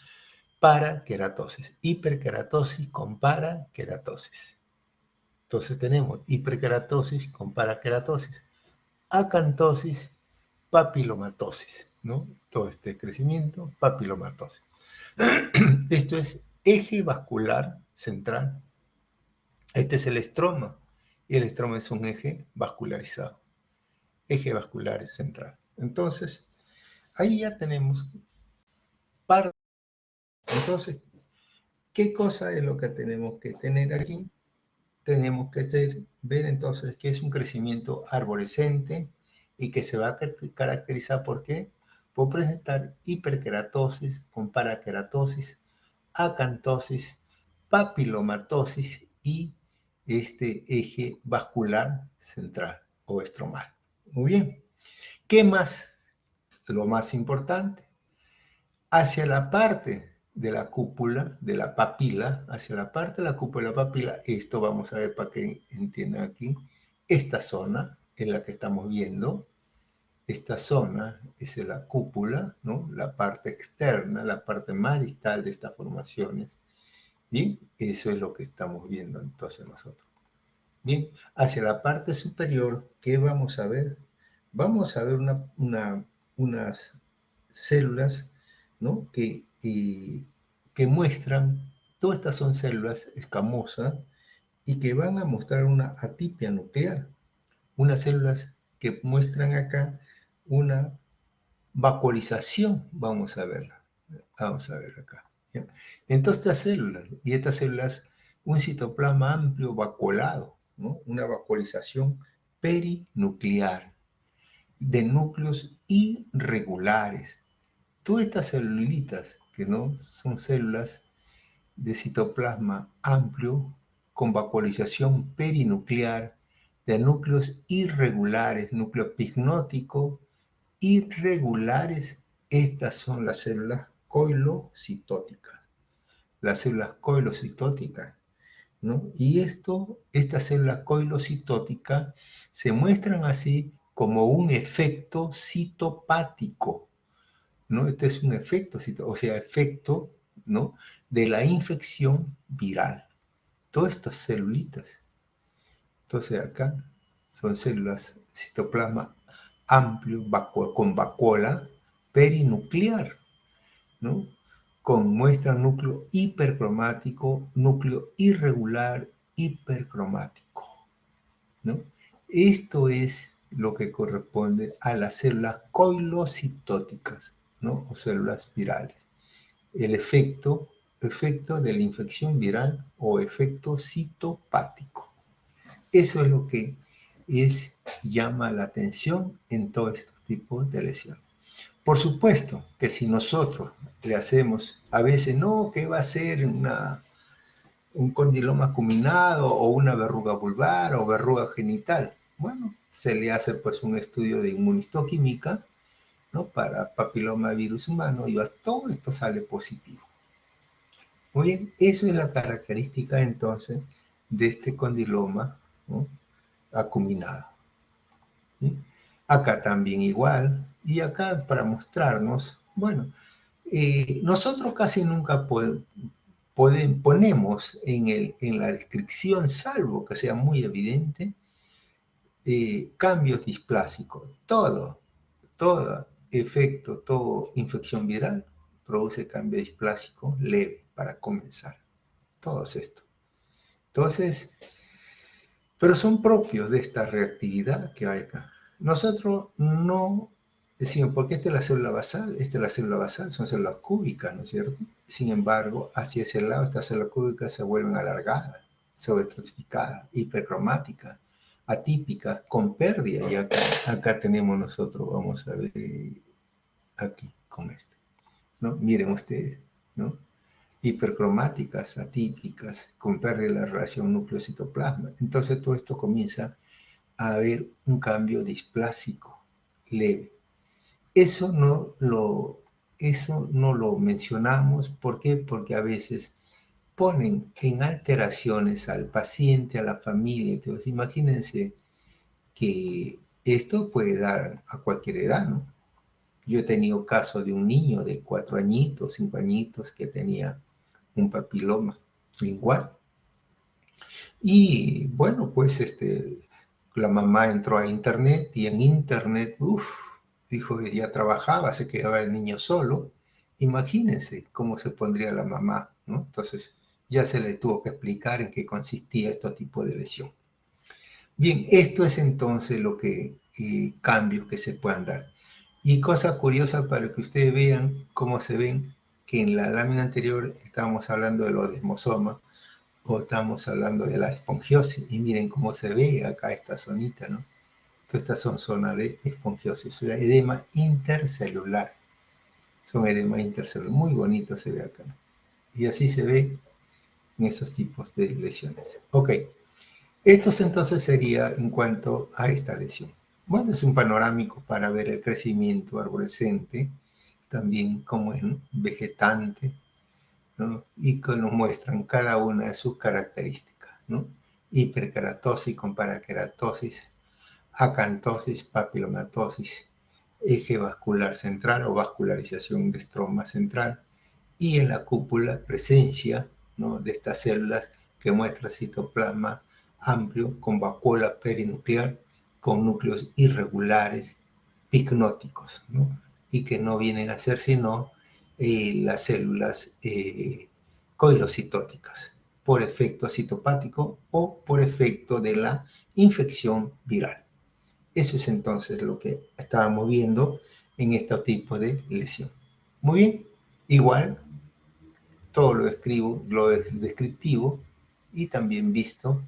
parakeratosis, hiperkeratosis con parakeratosis. Entonces tenemos hiperkeratosis con parakeratosis, acantosis, papilomatosis, ¿no? Todo este crecimiento, papilomatosis. Esto es eje vascular central Este es el estroma, y el estroma es un eje vascularizado, eje vascular central. Entonces, ahí ya tenemos parte. Entonces, ¿qué cosa es lo que tenemos que tener aquí? Tenemos que ver entonces que es un crecimiento arborescente y que se va a caracterizar ¿por qué? Por presentar hiperkeratosis con parakeratosis, acantosis, papilomatosis y este eje vascular central o estromal. Muy bien. ¿Qué más? Lo más importante. Hacia la parte de la cúpula, de la papila, hacia la parte de la cúpula de la papila, esto vamos a ver para que entiendan aquí, esta zona es la que estamos viendo, esta zona es la cúpula, ¿no? La parte externa, la parte más distal de estas formaciones. Bien, eso es lo que estamos viendo entonces nosotros. Bien, hacia la parte superior, ¿qué vamos a ver? Vamos a ver unas células, ¿no? que muestran, todas estas son células escamosas y que van a mostrar una atipia nuclear. Unas células que muestran acá una vacuolización, vamos a verla acá. ¿Ya? Entonces estas células, un citoplasma amplio vacuolado, ¿no? Una vacuolización perinuclear de núcleos irregulares. Todas estas celulitas, que no son células de citoplasma amplio con vacuolización perinuclear de núcleos irregulares, núcleo pignótico, irregulares, estas son las células coilocitóticas. Las células coilocitóticas, ¿no? Y estas células coilocitóticas se muestran así como un efecto citopático, ¿no? Este es un efecto, o sea, efecto, ¿no? De la infección viral. Todas estas celulitas. Entonces acá son células citoplasma amplio con vacuola perinuclear, ¿no? Muestran núcleo hipercromático, núcleo irregular hipercromático, ¿no? Esto es lo que corresponde a las células coilocitóticas, ¿no? O células virales. El efecto de la infección viral o efecto citopático. Eso es lo que llama la atención en todos estos tipos de lesiones. Por supuesto que si nosotros le hacemos, a veces, no, que va a ser un condiloma acuminado o una verruga vulvar o verruga genital. Bueno, se le hace pues un estudio de inmunistoquímica, ¿no? Para papilomavirus humano y todo esto sale positivo. Muy bien, eso es la característica entonces de este condiloma, ¿no? Acuminado. ¿Sí? Acá también igual, y acá para mostrarnos, bueno, nosotros casi nunca ponemos en la descripción, salvo que sea muy evidente, cambios displásicos. Todo efecto, toda infección viral produce cambio displásico leve para comenzar. Todos estos. Entonces, pero son propios de esta reactividad que hay acá. Nosotros no decimos, porque esta es la célula basal, son células cúbicas, ¿no es cierto? Sin embargo, hacia ese lado, estas células cúbicas se vuelven alargadas, sobreestratificadas, hipercromáticas, atípicas, con pérdida. Y acá tenemos nosotros, vamos a ver, aquí, con este, ¿no? Miren ustedes, ¿no? Hipercromáticas, atípicas, con pérdida de la relación núcleo-citoplasma. Entonces todo esto comienza a haber un cambio displásico leve. Eso no lo mencionamos. ¿Por qué? Porque a veces ponen en alteraciones al paciente, a la familia. Entonces imagínense que esto puede dar a cualquier edad, ¿no? Yo he tenido caso de un niño de 4 añitos, 5 añitos que tenía un papiloma lingual. Y bueno, pues la mamá entró a internet y en internet, dijo que ya trabajaba, se quedaba el niño solo. Imagínense cómo se pondría la mamá, ¿no? Entonces ya se le tuvo que explicar en qué consistía este tipo de lesión. Bien, esto es entonces lo que cambios que se puedan dar. Y cosa curiosa para que ustedes vean cómo se ven que en la lámina anterior estábamos hablando de los desmosomas o estamos hablando de la esponjiosis. Y miren cómo se ve acá esta zonita, ¿no? Que estas son zonas de esponjiosis, o sea, edema intercelular. Son edema intercelular, muy bonito se ve acá. Y así se ve en esos tipos de lesiones. Ok, esto entonces sería en cuanto a esta lesión. Bueno, es un panorámico para ver el crecimiento arborescente, también como es, ¿no?, vegetante, ¿no?, y que nos muestran cada una de sus características, ¿no? Hiperkeratosis con parakeratosis, acantosis, papilomatosis, eje vascular central o vascularización de estroma central, y en la cúpula presencia, ¿no?, de estas células que muestra citoplasma amplio con vacuola perinuclear, con núcleos irregulares, picnóticos, ¿no?, y que no vienen a ser sino las células coilocitóticas, por efecto citopático o por efecto de la infección viral. Eso es entonces lo que estábamos viendo en este tipo de lesión. Muy bien, igual todo lo descriptivo y también visto,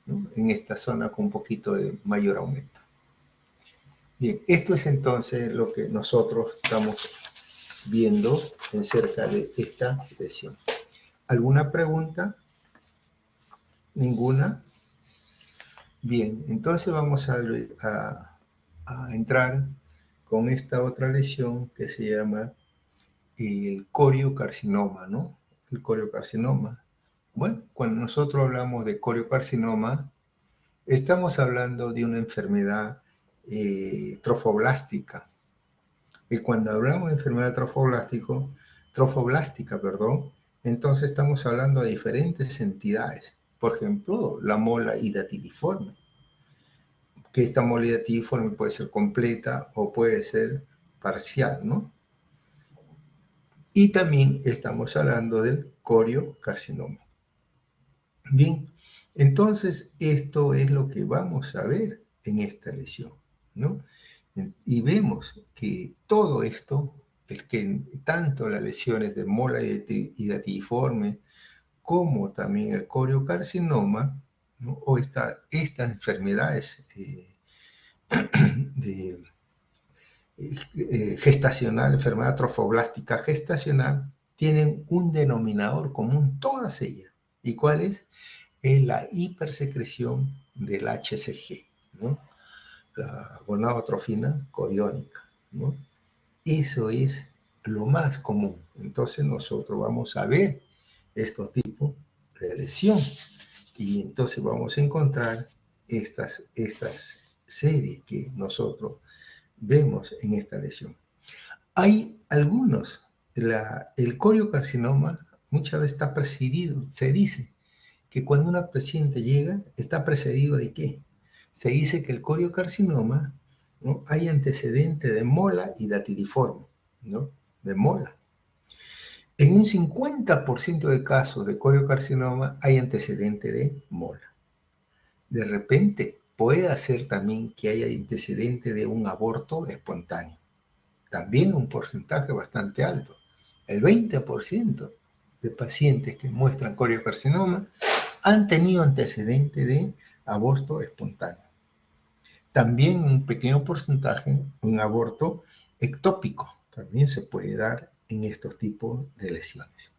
¿no?, en esta zona con un poquito de mayor aumento. Bien, esto es entonces lo que nosotros estamos viendo acerca de esta lesión. ¿Alguna pregunta? ¿Ninguna? Bien, entonces vamos a entrar con esta otra lesión que se llama el coriocarcinoma, ¿no? El coriocarcinoma. Bueno, cuando nosotros hablamos de coriocarcinoma, estamos hablando de una enfermedad trofoblástica. Y cuando hablamos de enfermedad trofoblástica, entonces estamos hablando de diferentes entidades. Por ejemplo, la mola hidatidiforme, que esta mola hidatidiforme puede ser completa o puede ser parcial, ¿no? Y también estamos hablando del coriocarcinoma. Bien, entonces esto es lo que vamos a ver en esta lesión, ¿no? Y vemos que todo esto, tanto las lesiones de mola hidatidiforme como también el coriocarcinoma, ¿no?, o estas enfermedades de gestacional, enfermedad trofoblástica gestacional, tienen un denominador común, todas ellas. ¿Y cuál es? Es la hipersecreción del HCG, ¿no?, la gonadotrofina coriónica, ¿no? Eso es lo más común. Entonces nosotros vamos a ver estos tipos de lesión y entonces vamos a encontrar estas series que nosotros vemos en esta lesión. Hay algunos, el coriocarcinoma muchas veces está precedido, se dice que cuando una paciente llega, está precedido ¿de qué? Se dice que el coriocarcinoma, ¿no?, hay antecedente de mola hidatidiforme, ¿no?, de mola. En un 50% de casos de coriocarcinoma hay antecedente de mola. De repente puede ser también que haya antecedente de un aborto espontáneo. También un porcentaje bastante alto. El 20% de pacientes que muestran coriocarcinoma han tenido antecedente de aborto espontáneo. También un pequeño porcentaje, un aborto ectópico, también se puede dar en estos tipos de lesiones.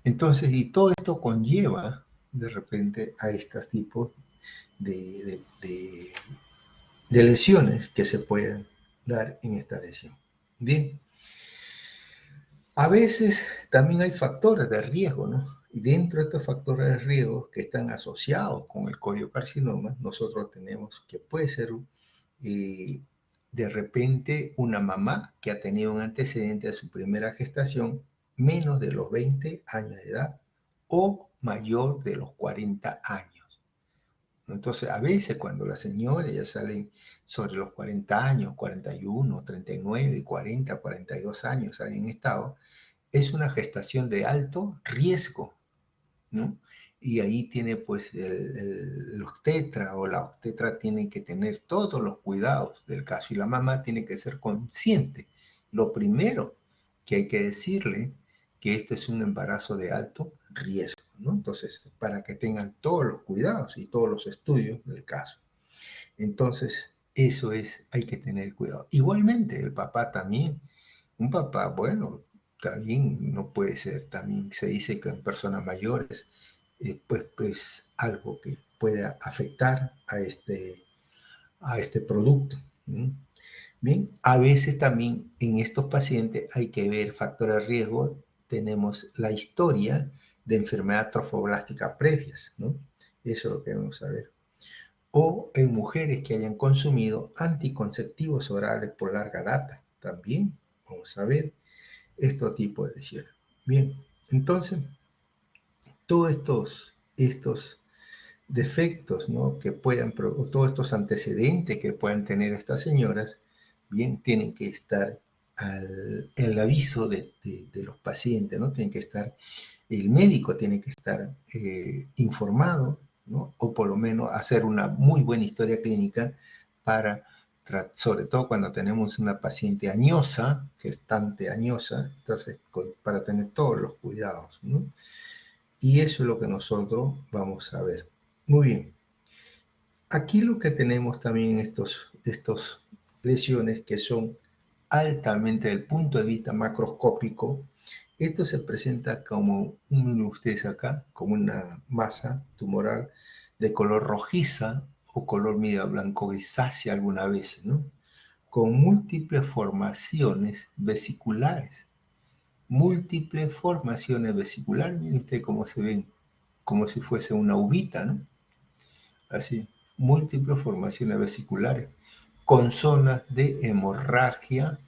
Entonces, y todo esto conlleva de repente a estos tipos de lesiones que se pueden dar en esta lesión. Bien. A veces también hay factores de riesgo, ¿no? Y dentro de estos factores de riesgo que están asociados con el coriocarcinoma, nosotros tenemos que puede ser de repente una mamá que ha tenido un antecedente de su primera gestación menos de los 20 años de edad o mayor de los 40 años. Entonces, a veces cuando las señoras ya salen sobre los 40 años, 41, 39, 40, 42 años, salen en estado, es una gestación de alto riesgo, ¿no? Y ahí tiene pues el obstetra o la obstetra tiene que tener todos los cuidados del caso y la mamá tiene que ser consciente. Lo primero que hay que decirle que esto es un embarazo de alto riesgo, ¿no? Entonces, para que tengan todos los cuidados y todos los estudios del caso. Entonces, eso es, hay que tener cuidado. Igualmente, el papá también, un papá, bueno, también no puede ser, también se dice que en personas mayores, pues algo que pueda afectar a este producto. ¿Sí? Bien, a veces también en estos pacientes hay que ver factores de riesgo. Tenemos la historia de enfermedad trofoblástica previas, ¿no? Eso es lo que debemos saber. O en mujeres que hayan consumido anticonceptivos orales por larga data. También vamos a ver este tipo de lesiones. Bien, entonces, todos estos defectos, ¿no? Que puedan, o todos estos antecedentes que puedan tener estas señoras, bien, tienen que estar el aviso de los pacientes, ¿no? Tienen que estar, el médico tiene que estar informado, ¿no? O por lo menos hacer una muy buena historia clínica para, sobre todo cuando tenemos una paciente añosa, gestante añosa, entonces para tener todos los cuidados, ¿no? Y eso es lo que nosotros vamos a ver. Muy bien. Aquí lo que tenemos también estos lesiones que son altamente del punto de vista macroscópico. Esto se presenta como, ustedes acá, como una masa tumoral de color rojiza o color media blanco grisácea alguna vez, ¿no? Con múltiples formaciones vesiculares. Múltiples formaciones vesiculares. Miren ustedes cómo se ven, como si fuese una uvita, ¿no? Así, múltiples formaciones vesiculares con zonas de hemorragia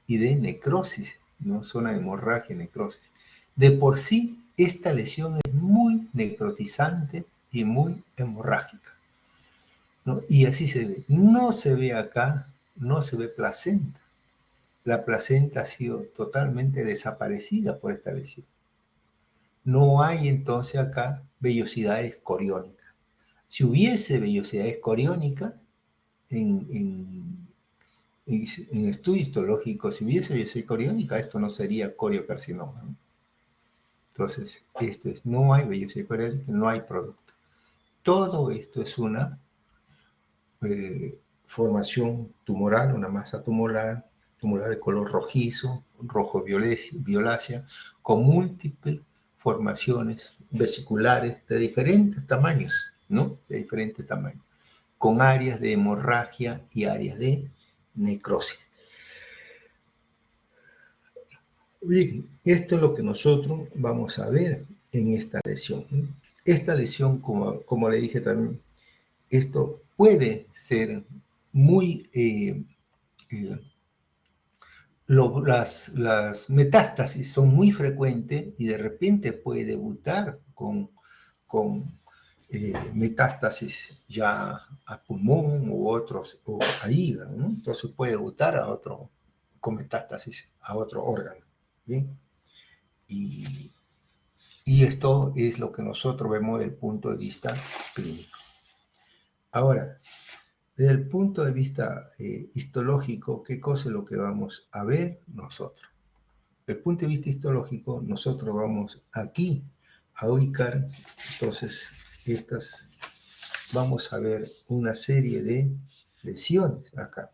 y de necrosis, ¿no? Zona de hemorragia y necrosis. De por sí, esta lesión es muy necrotizante y muy hemorrágica, ¿no? Y así se ve. No se ve acá, no se ve placenta. La placenta ha sido totalmente desaparecida por esta lesión. No hay entonces acá vellosidades coriónicas. Si hubiese vellosidades coriónicas en estudio histológico, si hubiese vellosidad coriónica, esto no sería coriocarcinoma, ¿no? Entonces, no hay vellosidad coriónica, no hay producto. Todo esto es una formación tumoral, una masa tumoral de color rojizo, rojo violácea, con múltiples formaciones vesiculares de diferentes tamaños, ¿no? De diferentes tamaños, con áreas de hemorragia y áreas de necrosis. Bien, esto es lo que nosotros vamos a ver en esta lesión. Esta lesión, como le dije también, esto puede ser muy... las metástasis son muy frecuentes y de repente puede debutar con metástasis ya a pulmón u otros, o a hígado, ¿no? Entonces puede debutar con metástasis a otro órgano. ¿Bien? Y esto es lo que nosotros vemos desde el punto de vista clínico. Ahora, desde el punto de vista histológico, ¿qué cosa es lo que vamos a ver nosotros? Desde el punto de vista histológico, nosotros vamos aquí a ubicar, entonces, vamos a ver una serie de lesiones acá.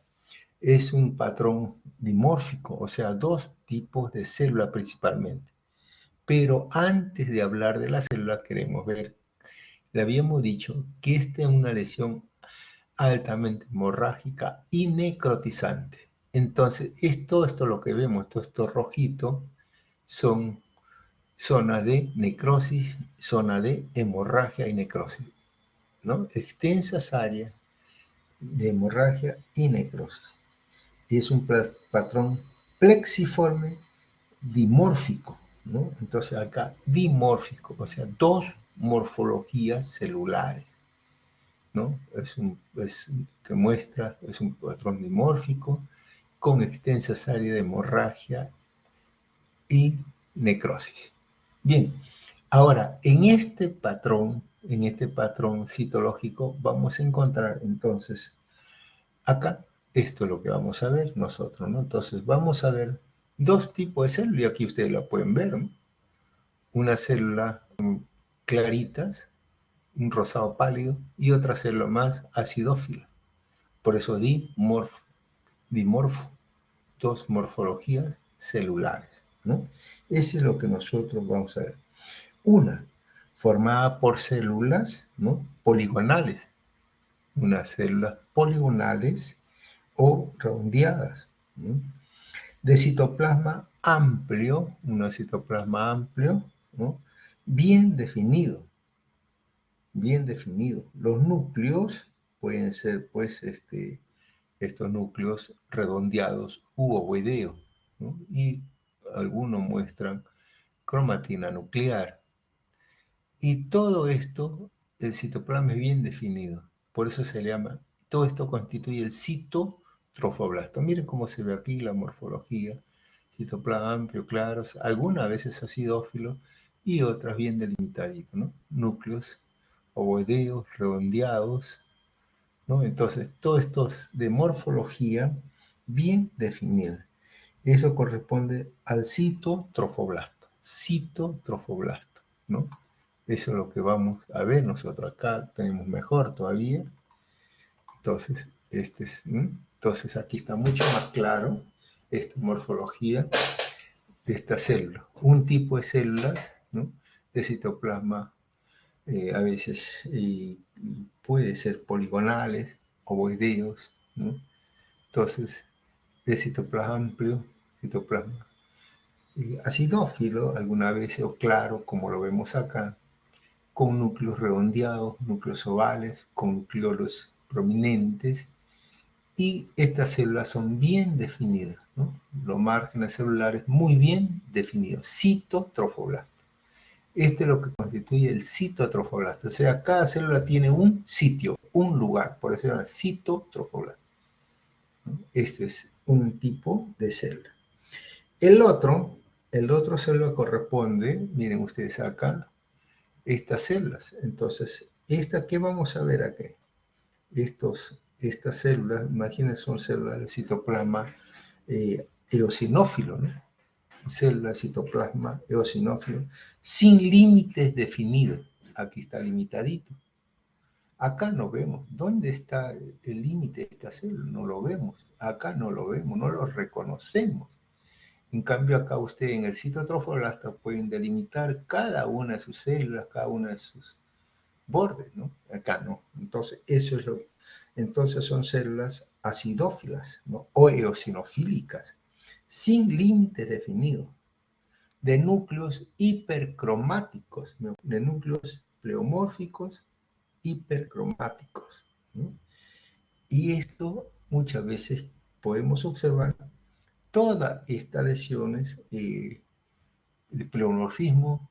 Es un patrón dimórfico, o sea, dos tipos de célula principalmente. Pero antes de hablar de la célula, queremos ver, le habíamos dicho que esta es una lesión altamente hemorrágica y necrotizante. Entonces, esto lo que vemos, todo esto rojito, son zona de necrosis, zona de hemorragia y necrosis, ¿no? Extensas áreas de hemorragia y necrosis. Y es un patrón plexiforme dimórfico, ¿no? Entonces acá dimórfico, o sea, dos morfologías celulares, ¿no? Es un patrón dimórfico con extensas áreas de hemorragia y necrosis. Bien, Ahora, en este patrón citológico, vamos a encontrar entonces, acá, esto es lo que vamos a ver nosotros, ¿no? Entonces, vamos a ver dos tipos de células, y aquí ustedes la pueden ver, ¿no? Una célula claritas, un rosado pálido, y otra célula más acidófila. Por eso dimorfo, dos morfologías celulares, ¿no? Eso es lo que nosotros vamos a ver. Una, formada por células, ¿no?, poligonales, unas células poligonales o redondeadas, ¿no?, de citoplasma amplio, un citoplasma amplio, ¿no?, bien definido, bien definido. Los núcleos pueden ser, pues, estos núcleos redondeados u ovoideos, ¿no?, y algunos muestran cromatina nuclear. Y todo esto, el citoplasma es bien definido. Por eso se le llama, todo esto constituye el citotrofoblasto. Miren cómo se ve aquí la morfología. Citoplasma amplio, claros, algunas veces acidófilo y otras bien delimitaditos, ¿no? Núcleos ovoideos, redondeados, ¿no? Entonces, todo esto es de morfología bien definida. Eso corresponde al citotrofoblasto, ¿no? Eso es lo que vamos a ver nosotros acá. Tenemos mejor todavía. Entonces, entonces aquí está mucho más claro esta morfología de esta célula. Un tipo de células, ¿no?, de citoplasma, a veces puede ser poligonales, ovoideos, ¿no? Entonces, de citoplasma amplio, citoplasma acidófilo, alguna vez, o claro, como lo vemos acá, con núcleos redondeados, núcleos ovales, con nucleolos prominentes, y estas células son bien definidas, ¿no? Los márgenes celulares muy bien definidos, citotrofoblasto. Este es lo que constituye el citotrofoblasto, o sea, cada célula tiene un sitio, un lugar, por eso se llama citotrofoblasto, ¿no? Este es un tipo de célula. El otro célula corresponde, miren ustedes acá, estas células. Entonces, ¿qué vamos a ver aquí? Estas células, imagínense, son células del citoplasma eosinófilo, ¿no? Célula de citoplasma eosinófilo, sin límites definidos. Aquí está limitadito. Acá no vemos. ¿Dónde está el límite de esta célula? No lo vemos. Acá no lo vemos, no lo reconocemos. En cambio, acá ustedes en el citotrofoblasto pueden delimitar cada una de sus células, cada una de sus bordes, ¿no? Acá no. Entonces, eso es entonces son células acidófilas, ¿no?, o eosinofílicas, sin límites definidos, de núcleos hipercromáticos, ¿no?, de núcleos pleomórficos hipercromáticos, ¿no? Y esto muchas veces podemos observar todas estas lesiones de pleomorfismo,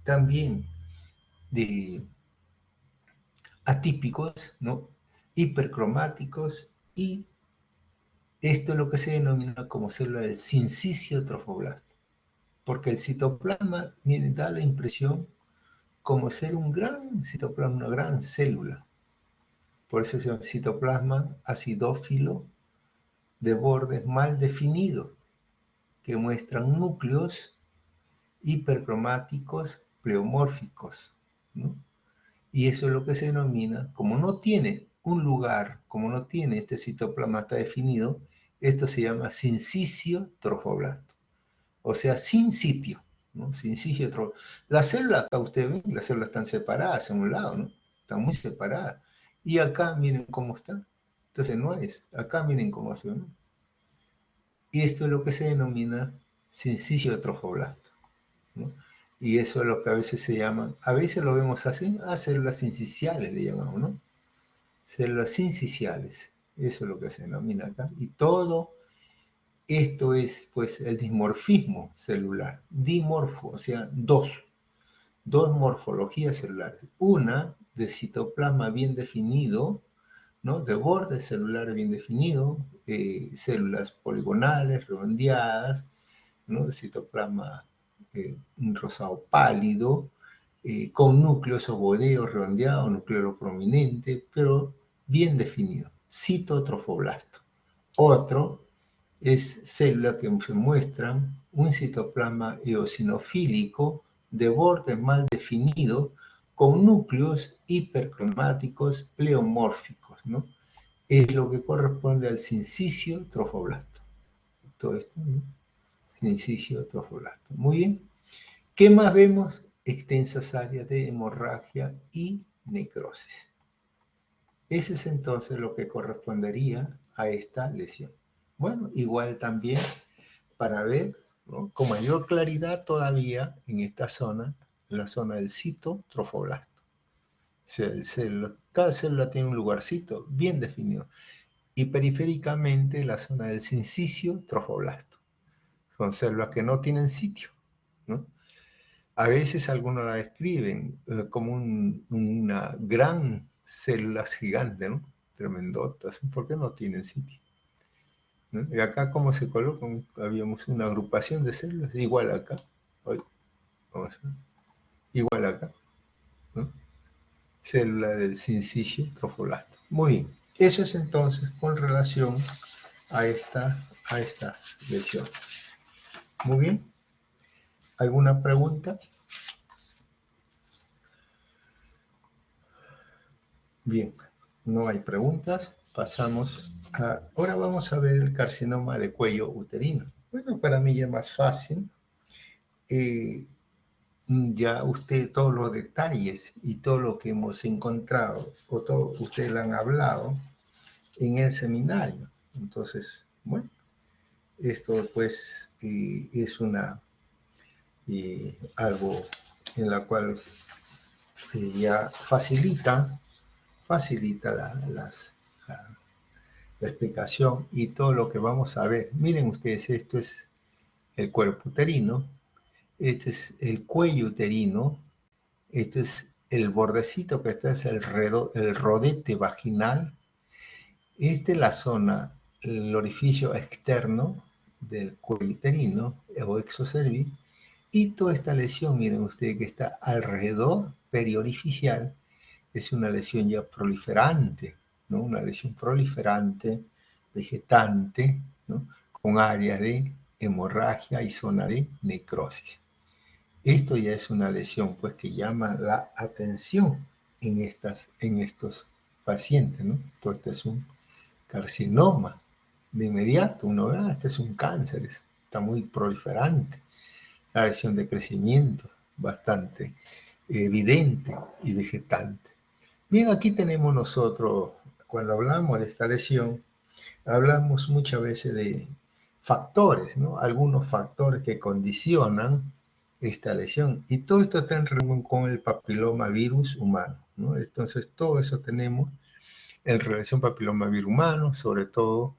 también de atípicos, ¿no?, hipercromáticos, y esto es lo que se denomina como célula del sincicio trofoblasto, porque el citoplasma, miren, da la impresión como ser un gran citoplasma, una gran célula. Por eso se llama citoplasma acidófilo de bordes mal definidos, que muestran núcleos hipercromáticos pleomórficos, ¿no? Y eso es lo que se denomina, como no tiene un lugar, como no tiene este citoplasma está definido, esto se llama sincicio trofoblasto, o sea, sin sitio, ¿no? Sincicio trofoblasto. Las células, acá ustedes ven, las células están separadas en un lado, ¿no? Están muy separadas. Y acá miren cómo está. Entonces no es. Acá miren cómo se ve. Y esto es lo que se denomina sincicio trofoblasto, ¿no? Y eso es lo que a veces se llaman, a veces lo vemos así, células sinciciales le llamamos, ¿no? Células sinciciales, eso es lo que se denomina acá. Y todo esto es, pues, el dimorfismo celular, dimorfo, o sea, dos morfologías celulares. Una de citoplasma bien definido, ¿no?, de borde celular bien definido, células poligonales, redondeadas, ¿no?, de citoplasma un rosado pálido, con núcleos ovoideos redondeados, núcleo prominente, pero bien definido, citotrofoblasto. Otro es célula que se muestran un citoplasma eosinofílico de borde mal definido con núcleos hipercromáticos pleomórficos, ¿no? Es lo que corresponde al sincicio trofoblasto. Todo esto, ¿no? Sincicio trofoblasto. Muy bien. ¿Qué más vemos? Extensas áreas de hemorragia y necrosis. Ese es entonces lo que correspondería a esta lesión. Bueno, igual también para ver, ¿no?, con mayor claridad todavía en esta zona, la zona del citotrofoblasto. O sea, cada célula tiene un lugarcito bien definido. Y periféricamente la zona del sincicio trofoblasto. Son células que no tienen sitio, ¿no? A veces algunos la describen como una gran célula gigante, ¿no? Tremendotas, porque no tienen sitio, ¿no? Y acá, ¿cómo se colocan? Habíamos una agrupación de células, igual acá, hoy, vamos a ver, igual acá, ¿no? Célula del sincicio trofoblasto. Muy bien, eso es entonces con relación a esta lesión. Muy bien. ¿Alguna pregunta? Bien, no hay preguntas. Pasamos a... Ahora vamos a ver el carcinoma de cuello uterino. Bueno, para mí ya es más fácil. Ya usted todos los detalles y todo lo que hemos encontrado, o todo, ustedes lo han hablado en el seminario. Entonces, bueno, esto pues es algo en la cual ya facilita la explicación y todo lo que vamos a ver. Miren ustedes, esto es el cuerpo uterino, este es el cuello uterino, este es el bordecito que está, es el rodete vaginal, esta es la zona, el orificio externo del cuello uterino o exocervix, y toda esta lesión, miren ustedes, que está alrededor periorificial, es una lesión ya proliferante, ¿no? Una lesión proliferante, vegetante, ¿no?, con áreas de hemorragia y zona de necrosis. Esto ya es una lesión pues que llama la atención en estos pacientes, ¿no? Todo este es un carcinoma. De inmediato uno ve, este es un cáncer, está muy proliferante. La lesión de crecimiento, bastante evidente y vegetante. Bien, aquí tenemos nosotros, cuando hablamos de esta lesión, hablamos muchas veces de factores, ¿no? Algunos factores que condicionan esta lesión. Y todo esto está en relación con el papilomavirus humano, ¿no? Entonces, todo eso tenemos en relación papilomavirus humano, sobre todo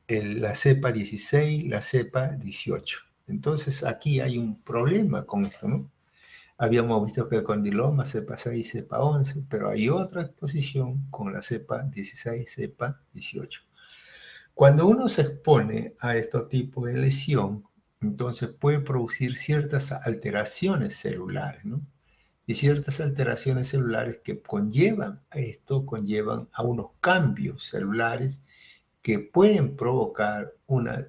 la cepa 16, la cepa 18. Entonces, aquí hay un problema con esto, ¿no? Habíamos visto que el condiloma, cepa 6, cepa 11, pero hay otra exposición con la cepa 16, cepa 18. Cuando uno se expone a estos tipos de lesión, entonces puede producir ciertas alteraciones celulares, ¿no? Y ciertas alteraciones celulares que conllevan a unos cambios celulares que pueden provocar una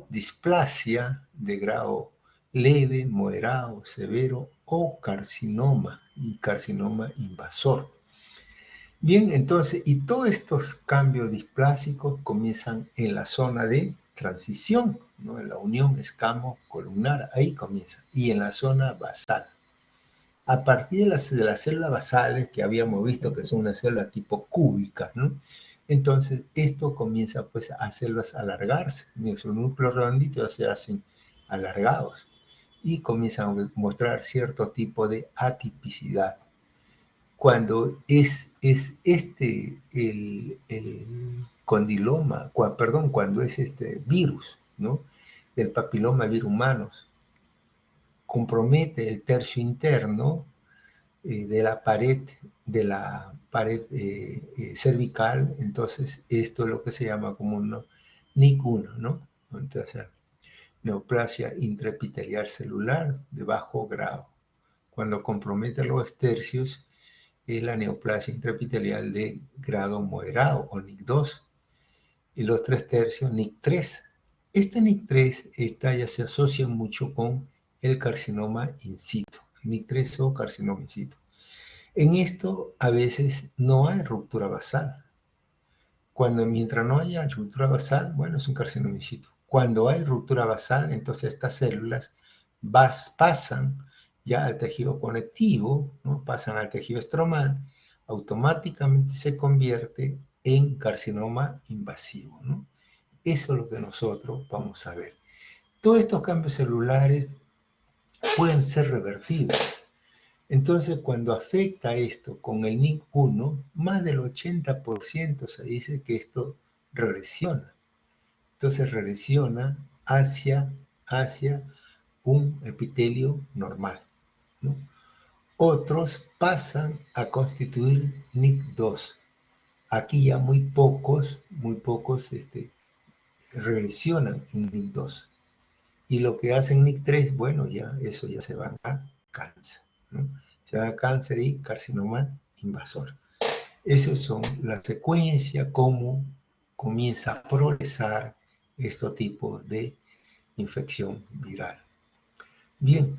displasia de grado leve, moderado, severo o carcinoma, y carcinoma invasor. Bien, entonces, y todos estos cambios displásicos comienzan en la zona de transición, ¿no? En la unión escamo-columnar, ahí comienza, y en la zona basal. A partir de las células basales que habíamos visto que son una célula tipo cúbica, ¿no? Entonces, esto comienza pues a hacerlas alargarse. Nuestros núcleos redonditos se hacen alargados y comienzan a mostrar cierto tipo de atipicidad. Cuando es el condiloma, cuando es este virus, ¿no?, del papilomavirus humanos, compromete el tercio interno de la pared cervical, entonces esto es lo que se llama como un NIC1, ¿no? Entonces, neoplasia intraepitelial celular de bajo grado. Cuando compromete los tercios, es la neoplasia intraepitelial de grado moderado o NIC2. Y los 3/3, NIC3. Este NIC3 ya se asocia mucho con el carcinoma in situ, NIC3 o carcinoma in situ. En esto a veces no hay ruptura basal. Mientras no haya ruptura basal, bueno, es un carcinoma in situ. Cuando hay ruptura basal, entonces estas células pasan ya al tejido conectivo, ¿no? Pasan al tejido estromal, automáticamente se convierte en carcinoma invasivo, ¿no? Eso es lo que nosotros vamos a ver. Todos estos cambios celulares pueden ser revertidos. Entonces, cuando afecta esto con el NIC1, más del 80% se dice que esto regresiona. Entonces, regresiona hacia un epitelio normal, ¿no? Otros pasan a constituir NIC2. Aquí ya muy pocos regresionan en NIC2. Y lo que hacen NIC3, bueno, eso ya se va a cáncer, ¿no? Se va a cáncer y carcinoma invasor. Esas son la secuencia, cómo comienza a progresar este tipo de infección viral. Bien,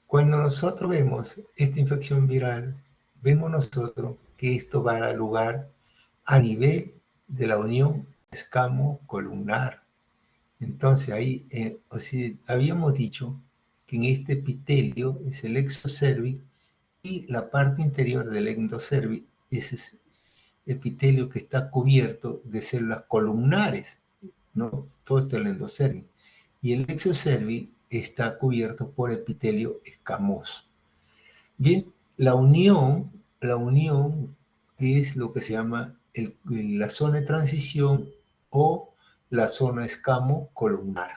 cuando nosotros vemos esta infección viral, vemos nosotros que esto va a dar lugar a nivel de la unión escamo-columnar. Entonces ahí, habíamos dicho que en este epitelio es el exocervix y la parte interior del endocervix es ese epitelio que está cubierto de células columnares, ¿no? Todo esto es el endocervix. Y el exocervix está cubierto por epitelio escamoso. Bien, la unión es lo que se llama la zona de transición o la zona escamo-columnar.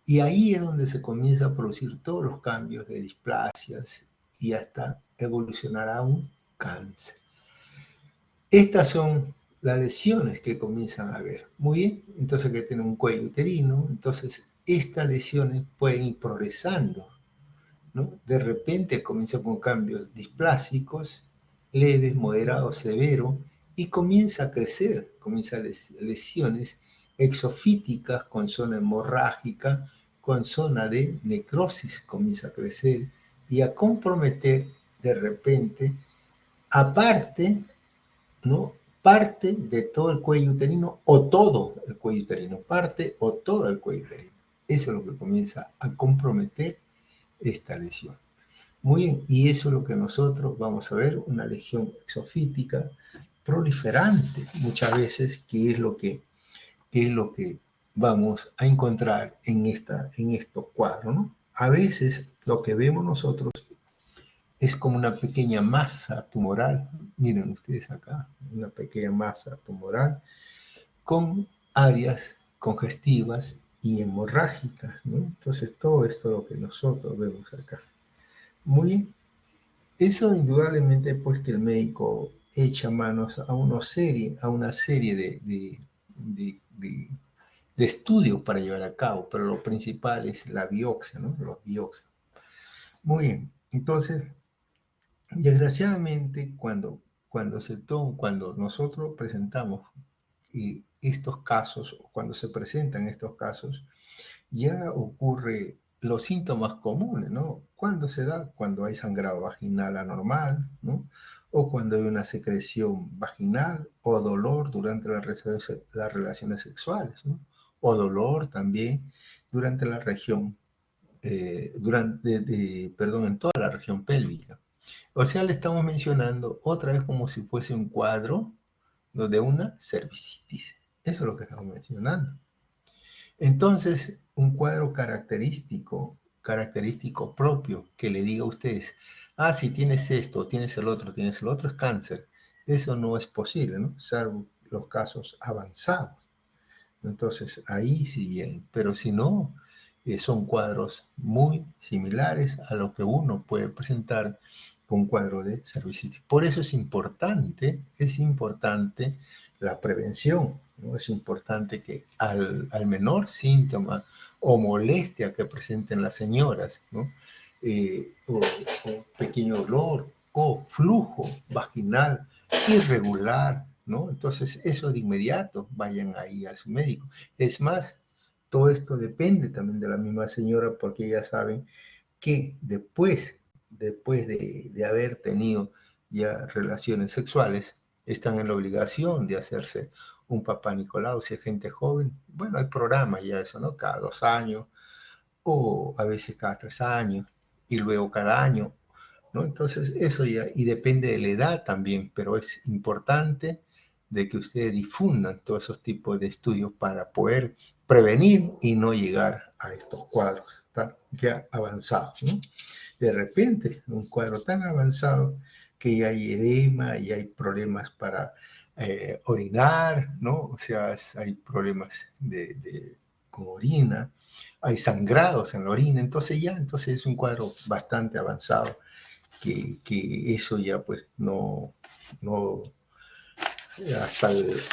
Y ahí es donde se comienza a producir todos los cambios de displasias y hasta evolucionar a un cáncer. Estas son las lesiones que comienzan a haber. Muy bien, entonces que tiene un cuello uterino, entonces estas lesiones pueden ir progresando, ¿no? De repente comienza con cambios displásicos, leves, moderados, severos, y comienza a crecer, comienza lesiones exofíticas con zona hemorrágica, con zona de necrosis, comienza a crecer y a comprometer de repente, aparte, ¿no? Parte de todo el cuello uterino o todo el cuello uterino, parte o todo el cuello uterino. Eso es lo que comienza a comprometer esta lesión. Muy bien, y eso es lo que nosotros vamos a ver, una lesión exofítica proliferante muchas veces, que es lo que vamos a encontrar en estos cuadros, ¿no? A veces lo que vemos nosotros es como una pequeña masa tumoral, miren ustedes acá, una pequeña masa tumoral con áreas congestivas y hemorrágicas, ¿no? Entonces todo esto es lo que nosotros vemos acá. Muy bien. Eso indudablemente pues que el médico echa manos a una serie de estudios para llevar a cabo, pero lo principal es la biopsia, ¿no? Los biopsias. Muy bien, entonces, desgraciadamente, cuando nosotros presentamos estos casos, o cuando se presentan estos casos, ya ocurre los síntomas comunes, ¿no? ¿Cuándo se da? Cuando hay sangrado vaginal anormal, ¿no? O cuando hay una secreción vaginal o dolor durante las relaciones sexuales, ¿no? O dolor también durante la región, en toda la región pélvica. O sea, le estamos mencionando otra vez como si fuese un cuadro de una cervicitis. Eso es lo que estamos mencionando. Entonces, un cuadro característico propio, que le diga a ustedes, si tienes esto, tienes el otro, es cáncer. Eso no es posible, ¿no? Salvo los casos avanzados. Entonces, ahí sí bien, pero si no, son cuadros muy similares a lo que uno puede presentar por un cuadro de cervicitis. Por eso es importante la prevención, ¿no? Es importante que al menor síntoma o molestia que presenten las señoras, ¿no? O pequeño dolor o flujo vaginal irregular, ¿no? Entonces, eso de inmediato vayan ahí a su médico. Es más, todo esto depende también de la misma señora, porque ya saben que después de haber tenido ya relaciones sexuales, están en la obligación de hacerse un papá Nicolau. Si es gente joven, bueno, hay programas ya eso, ¿no? Cada 2 años o a veces cada 3 años y luego cada año, ¿no? Entonces eso ya, y depende de la edad también, pero es importante de que ustedes difundan todos esos tipos de estudios para poder prevenir y no llegar a estos cuadros tan ya avanzados, ¿no? De repente, un cuadro tan avanzado que ya hay edema y hay problemas para orinar, ¿no? O sea, hay problemas con orina, hay sangrados en la orina, entonces es un cuadro bastante avanzado que eso ya pues no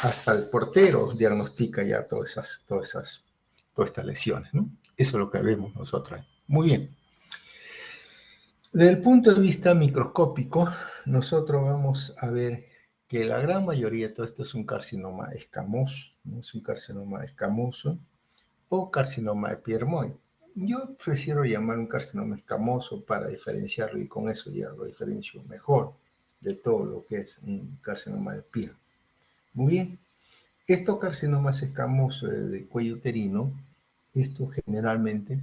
hasta el portero diagnostica ya todas estas lesiones, ¿no? Eso es lo que vemos nosotros. Muy bien. Desde el punto de vista microscópico, nosotros vamos a ver que la gran mayoría de todo esto es un carcinoma escamoso, ¿no? Es un carcinoma escamoso o carcinoma epidermoide. Yo prefiero llamar un carcinoma escamoso para diferenciarlo y con eso ya lo diferencio mejor de todo lo que es un carcinoma de piel. Muy bien. Estos carcinomas escamosos de cuello uterino, estos generalmente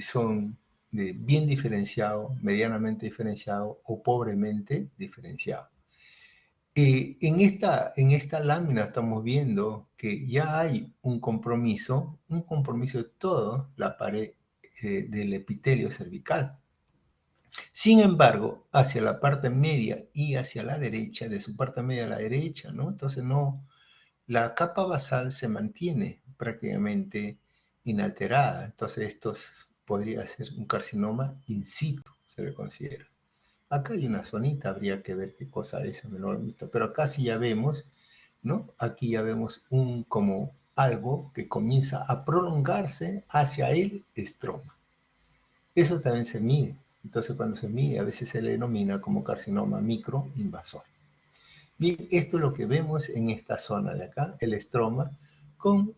son bien diferenciados, medianamente diferenciados o pobremente diferenciados. En esta lámina estamos viendo que ya hay un compromiso de toda la pared del epitelio cervical. Sin embargo, hacia la parte media y hacia la derecha, de su parte media a la derecha, ¿no? Entonces la capa basal se mantiene prácticamente inalterada. Entonces esto podría ser un carcinoma in situ, se le considera. Acá hay una zonita, habría que ver qué cosa es, no lo he visto, pero acá sí ya vemos, ¿no? Aquí ya vemos como algo que comienza a prolongarse hacia el estroma. Eso también se mide. Entonces cuando se mide a veces se le denomina como carcinoma microinvasor. Bien, esto es lo que vemos en esta zona de acá, el estroma con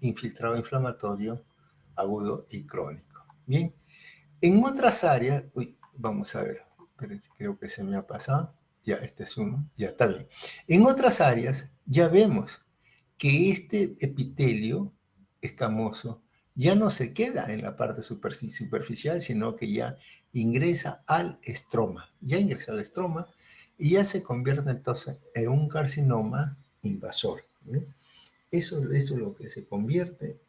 infiltrado inflamatorio agudo y crónico. Bien, en otras áreas, vamos a ver, pero creo que se me ha pasado, ya este es uno, ya está bien. En otras áreas ya vemos que este epitelio escamoso ya no se queda en la parte superficial, sino que ya ingresa al estroma, ya ingresa al estroma y ya se convierte entonces en un carcinoma invasor, ¿eh? Eso es lo que se convierte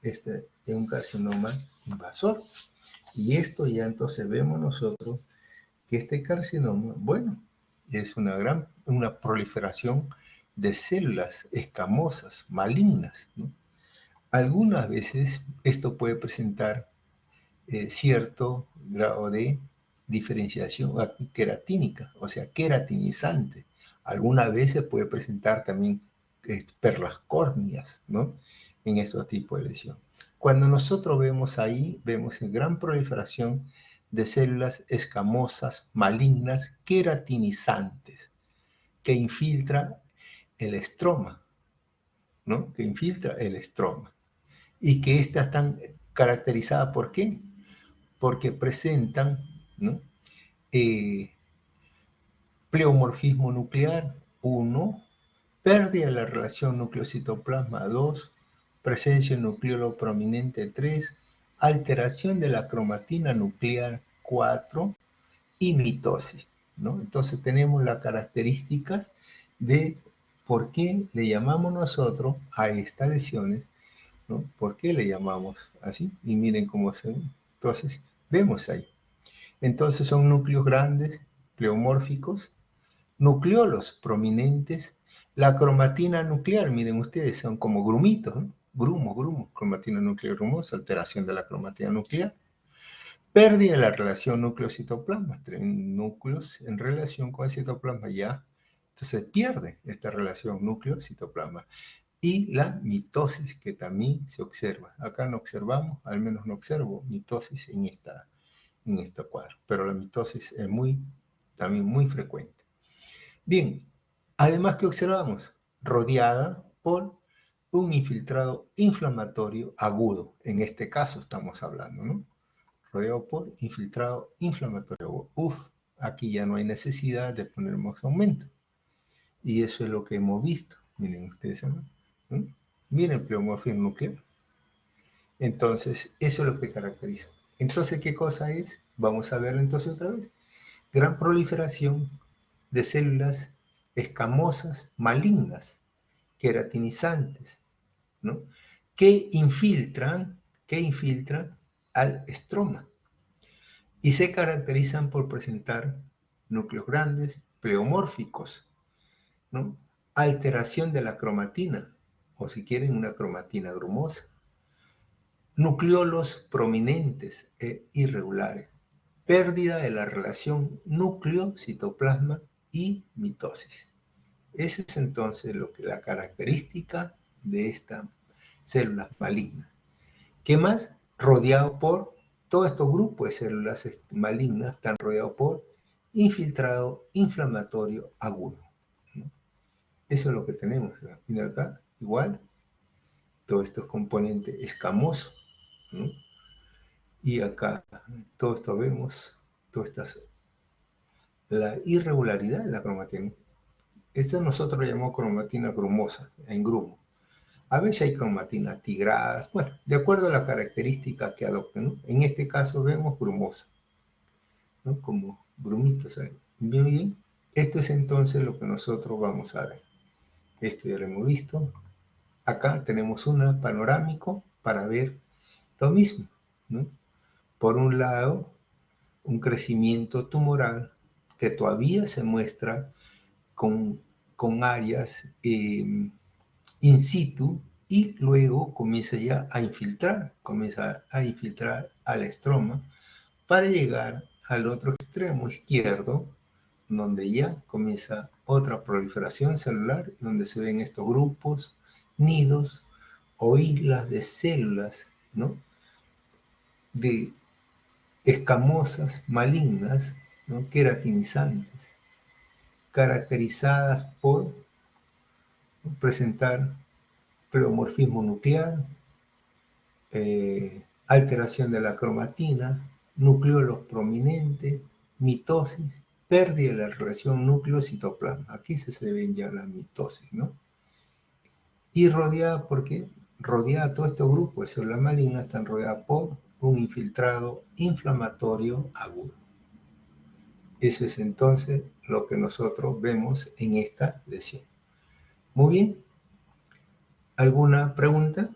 en un carcinoma invasor. Y esto ya entonces vemos nosotros que este carcinoma, bueno, es una proliferación de células escamosas, malignas, ¿no? Algunas veces esto puede presentar cierto grado de diferenciación queratínica, o sea, queratinizante. Algunas veces puede presentar también perlas córneas, ¿no? En estos tipos de lesión. Cuando nosotros vemos ahí, vemos en gran proliferación de células escamosas malignas queratinizantes que infiltra el estroma, ¿no? Que infiltra el estroma. Y que estas están caracterizadas ¿por qué? Porque presentan, ¿no? Pleomorfismo nuclear, 1, pérdida de la relación núcleo-citoplasma, 2, presencia de nucleolo prominente, 3, alteración de la cromatina nuclear, 4, y mitosis, ¿no? Entonces tenemos las características de por qué le llamamos nosotros a estas lesiones, ¿no? ¿Por qué le llamamos así? Y miren cómo se ve. Entonces, vemos ahí. Entonces son núcleos grandes, pleomórficos, nucleolos prominentes, la cromatina nuclear, miren ustedes, son como grumitos, ¿no? Grumos, cromatina nuclear grumosa, alteración de la cromatina nuclear. Pérdida de la relación núcleo-citoplasma. Tienen núcleos en relación con el citoplasma ya. Entonces pierde esta relación núcleo-citoplasma. Y la mitosis, que también se observa. Acá no observamos, al menos no observo mitosis en este cuadro. Pero la mitosis es también muy frecuente. Bien, además, ¿qué observamos? Rodeada por un infiltrado inflamatorio agudo. En este caso estamos hablando, ¿no? Rodeado por infiltrado inflamatorio agudo. Aquí ya no hay necesidad de poner más aumento. Y eso es lo que hemos visto. Miren ustedes, ¿no? Miren el pleomorfismo nuclear. Entonces, eso es lo que caracteriza. Entonces, ¿qué cosa es? Vamos a verlo entonces otra vez. Gran proliferación de células escamosas malignas, queratinizantes, ¿no? que infiltran al estroma y se caracterizan por presentar núcleos grandes, pleomórficos, ¿no? Alteración de la cromatina, o si quieren una cromatina grumosa, nucleolos prominentes e irregulares, pérdida de la relación núcleo-citoplasma y mitosis. Esa es entonces la característica de esta célula maligna. ¿Qué más? Rodeado por todos estos grupos de células malignas, están rodeados por infiltrado inflamatorio agudo. Eso es lo que tenemos. Mira acá, igual, todos estos componentes escamosos, ¿no? Y acá, todo esto vemos, la irregularidad de la cromatina. Esto nosotros lo llamamos cromatina grumosa, en grumo. A veces hay cromatina tigradas, bueno, de acuerdo a la característica que adopten, ¿no? En este caso vemos grumosa, ¿no? Como grumitos ahí. Bien, bien. Esto es entonces lo que nosotros vamos a ver. Esto ya lo hemos visto. Acá tenemos un panorámico para ver lo mismo, ¿no? Por un lado, un crecimiento tumoral que todavía se muestra con áreas in situ y luego comienza ya a infiltrar al estroma para llegar al otro extremo izquierdo, donde ya comienza otra proliferación celular, donde se ven estos grupos, nidos o islas de células, ¿no? De escamosas malignas, ¿no? Queratinizantes, caracterizadas por presentar pleomorfismo nuclear, alteración de la cromatina, nucleolos prominentes, mitosis, pérdida de la relación núcleo-citoplasma. Aquí se ven ya la mitosis, ¿no? Y rodeada, ¿por qué? Rodeada, todo este grupo de células malignas están rodeadas por un infiltrado inflamatorio agudo. Eso es entonces lo que nosotros vemos en esta lesión. Muy bien. ¿Alguna pregunta?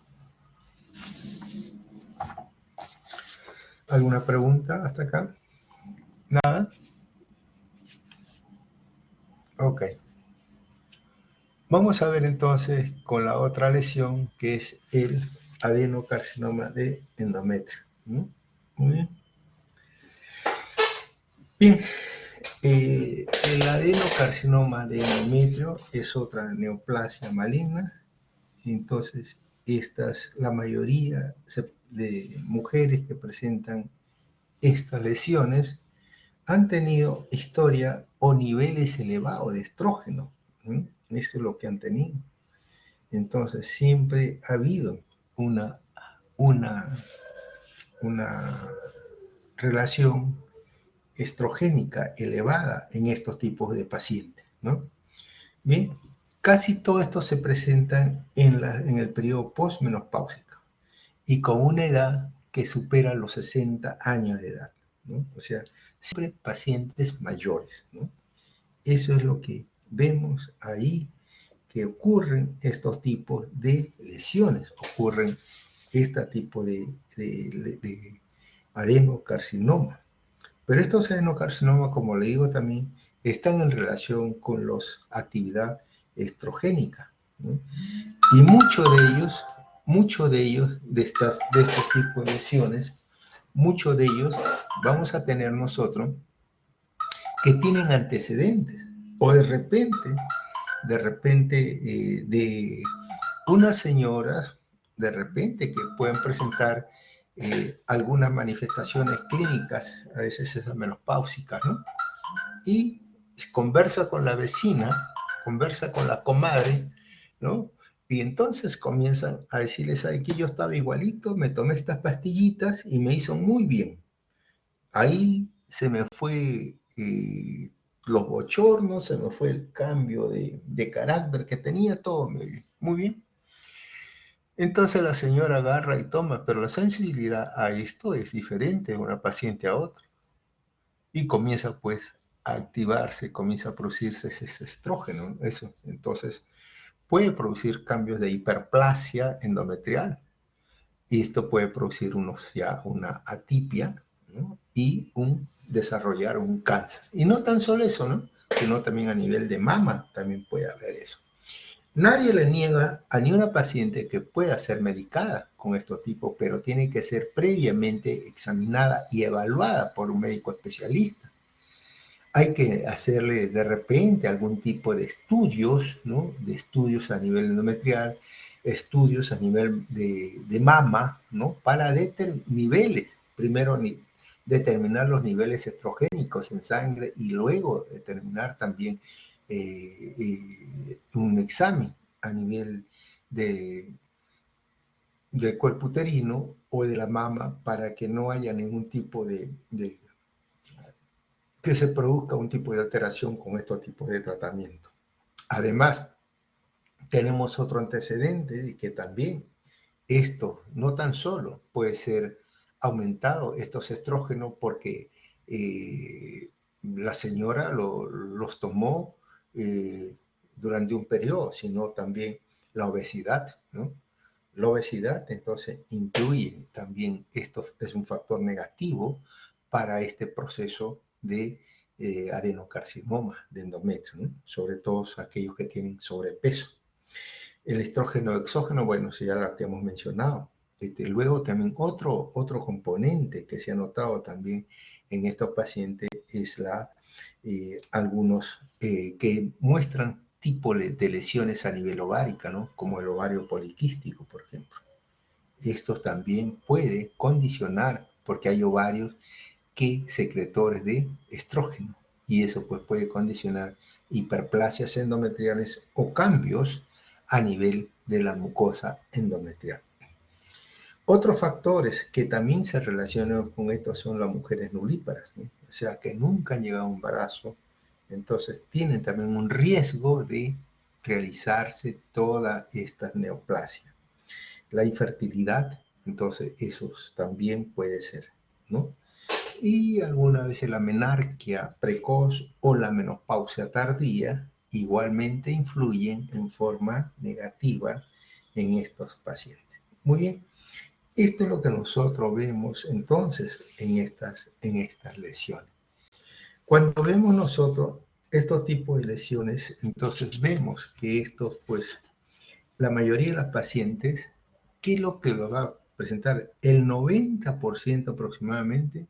¿Alguna pregunta hasta acá? ¿Nada? Ok. Vamos a ver entonces con la otra lesión, que es el adenocarcinoma de endometrio. Muy bien. Bien. El adenocarcinoma de endometrio es otra neoplasia maligna. Entonces, la mayoría de mujeres que presentan estas lesiones han tenido historia o niveles elevados de estrógeno. Eso es lo que han tenido. Entonces, siempre ha habido una relación estrogénica elevada en estos tipos de pacientes, ¿no? Bien, casi todo esto se presenta en el periodo postmenopáusico y con una edad que supera los 60 años de edad, ¿no? O sea, siempre pacientes mayores, ¿no? Eso es lo que vemos ahí, que ocurren estos tipos de lesiones, ocurren este tipo de adenocarcinoma. Pero estos adenocarcinomas, como le digo también, están en relación con la actividad estrogénica, ¿no? Y muchos de ellos, de estos tipos de lesiones, muchos de ellos vamos a tener nosotros que tienen antecedentes, o de repente, de unas señoras, de repente, que pueden presentar algunas manifestaciones clínicas, a veces esas menopáusicas, ¿no? Y conversa con la vecina, conversa con la comadre, ¿no? Y entonces comienzan a decirles, ¿sabe qué? Yo estaba igualito, me tomé estas pastillitas y me hizo muy bien. Ahí se me fue los bochornos, se me fue el cambio de carácter que tenía, todo muy bien. Entonces la señora agarra y toma, pero la sensibilidad a esto es diferente de una paciente a otra. Y comienza pues a activarse, comienza a producirse ese estrógeno, eso. Entonces puede producir cambios de hiperplasia endometrial. Y esto puede producir ya una atipia, ¿no? Y desarrollar un cáncer. Y no tan solo eso, ¿no? Sino también a nivel de mama también puede haber eso. Nadie le niega a ni una paciente que pueda ser medicada con estos tipos, pero tiene que ser previamente examinada y evaluada por un médico especialista. Hay que hacerle de repente algún tipo de estudios, ¿no? De estudios a nivel endometrial, estudios a nivel de mama, ¿no? Para niveles, primero determinar los niveles estrogénicos en sangre y luego determinar también un examen a nivel del cuerpo uterino o de la mama para que no haya ningún tipo que se produzca un tipo de alteración con estos tipos de tratamiento. Además, tenemos otro antecedente de que también esto no tan solo puede ser aumentado, estos estrógenos, porque la señora los tomó durante un periodo, sino también la obesidad, ¿no? La obesidad entonces incluye también, esto es un factor negativo para este proceso de adenocarcinoma de endometrio, ¿no? Sobre todo aquellos que tienen sobrepeso. El estrógeno exógeno, bueno, eso ya lo que hemos mencionado. Luego también otro componente que se ha notado también en estos pacientes es algunos que muestran tipo de lesiones a nivel ovárica, ¿no? Como el ovario poliquístico, por ejemplo. Esto también puede condicionar, porque hay ovarios que secretores de estrógeno, y eso pues puede condicionar hiperplasias endometriales o cambios a nivel de la mucosa endometrial. Otros factores que también se relacionan con esto son las mujeres nulíparas, ¿no? O sea, que nunca han llegado a un embarazo, entonces tienen también un riesgo de realizarse toda esta neoplasia. La infertilidad, entonces eso también puede ser, ¿no? Y algunas veces la menarquia precoz o la menopausia tardía igualmente influyen en forma negativa en estos pacientes. Muy bien, esto es lo que nosotros vemos entonces en estas lesiones. Cuando vemos nosotros estos tipos de lesiones, entonces vemos que estos, pues, la mayoría de las pacientes, ¿qué es lo que lo va a presentar? El 90% aproximadamente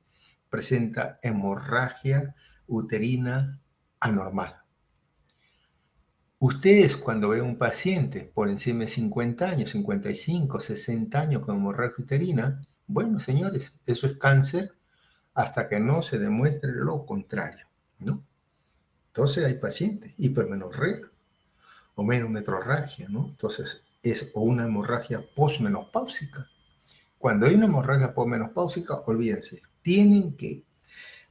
presenta hemorragia uterina anormal. Ustedes cuando ven un paciente por encima de 50 años, 55, 60 años con hemorragia uterina, bueno, señores, eso es cáncer hasta que no se demuestre lo contrario, ¿no? Entonces hay pacientes hipermenorrea o menometrorragia, ¿no? Entonces es o una hemorragia posmenopáusica. Cuando hay una hemorragia posmenopáusica, olvídense, tienen que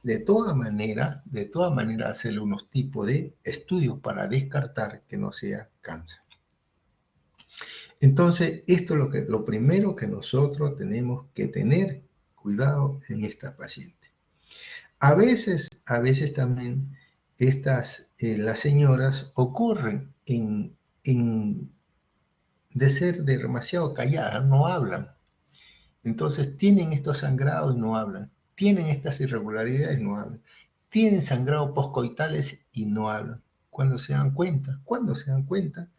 de toda manera hacerle unos tipos de estudios para descartar que no sea cáncer. Entonces, esto es lo primero que nosotros tenemos que tener cuidado en esta paciente. A veces también las señoras ocurren de ser demasiado calladas, no hablan. Entonces tienen estos sangrados y no hablan. Tienen estas irregularidades y no hablan. Tienen sangrados postcoitales y no hablan. ¿Cuándo se dan cuenta? ¿Cuándo se dan cuenta?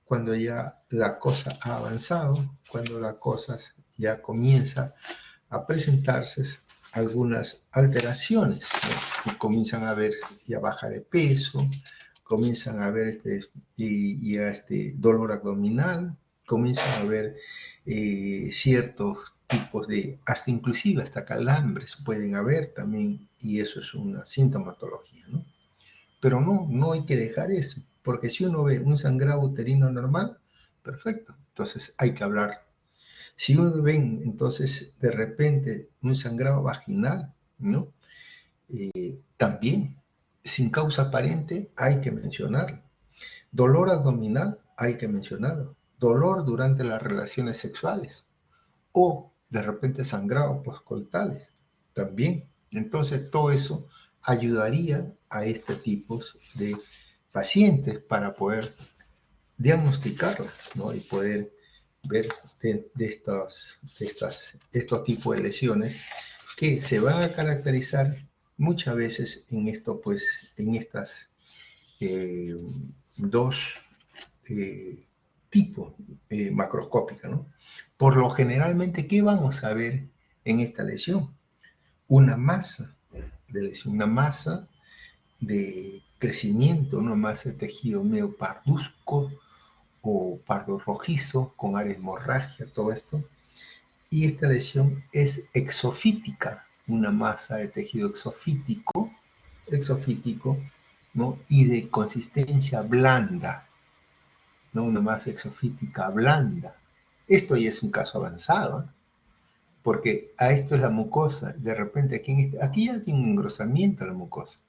Cuando ya la cosa ha avanzado, cuando la cosa ya comienza a presentarse algunas alteraciones, ¿no? Y comienzan a ver ya baja de peso, comienzan a ver dolor abdominal, comienzan a ver ciertos tipos de, hasta calambres pueden haber también, y eso es una sintomatología, ¿no? Pero no hay que dejar eso, porque si uno ve un sangrado uterino normal, perfecto, entonces hay que hablar. Si uno ve entonces de repente un sangrado vaginal, ¿no? También, sin causa aparente, hay que mencionarlo. Dolor abdominal, hay que mencionarlo. Dolor durante las relaciones sexuales o de repente sangrado postcoitales, también. Entonces todo eso ayudaría a este tipo de pacientes para poder diagnosticarlas, ¿no? Y poder ver estos tipos de lesiones que se van a caracterizar muchas veces en estas dos tipos macroscópicas, ¿no? Por lo generalmente, ¿qué vamos a ver en esta lesión? Una masa de lesión, una masa de crecimiento, una masa de tejido medio parduzco o pardo rojizo con área de hemorragia, todo esto. Y esta lesión es exofítica, una masa de tejido exofítico, ¿no? Y de consistencia blanda, ¿no? Una masa exofítica blanda. Esto ya es un caso avanzado, ¿eh? Porque a esto es la mucosa. De repente aquí ya tiene un engrosamiento la mucosa.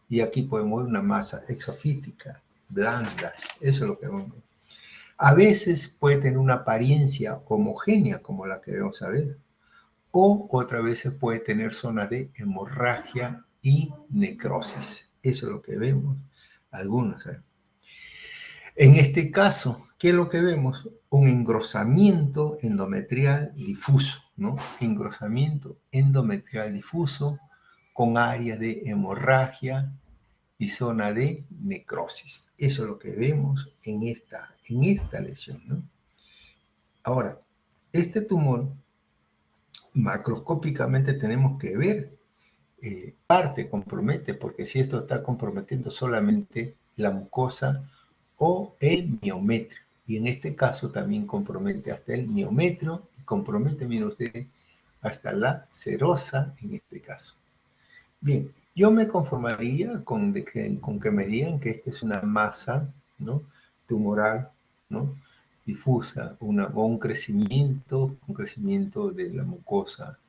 Y aquí podemos ver una masa exofítica blanda. Eso es lo que vemos. A veces puede tener una apariencia homogénea, como la que vamos a ver, o otras veces puede tener zonas de hemorragia y necrosis. Eso es lo que vemos, algunos. En este caso, ¿qué es lo que vemos? Un engrosamiento endometrial difuso, ¿no? Engrosamiento endometrial difuso con área de hemorragia y zona de necrosis. Eso es lo que vemos en esta lesión, ¿no? Ahora, este tumor, macroscópicamente tenemos que ver, parte compromete, porque si esto está comprometiendo solamente la mucosa o el miometrio, y en este caso también compromete hasta el miometrio, y compromete, miren ustedes, hasta la serosa en este caso. Bien, yo me conformaría con que me digan que esta es una masa, ¿no? Tumoral, ¿no? Difusa, o un crecimiento de la mucosa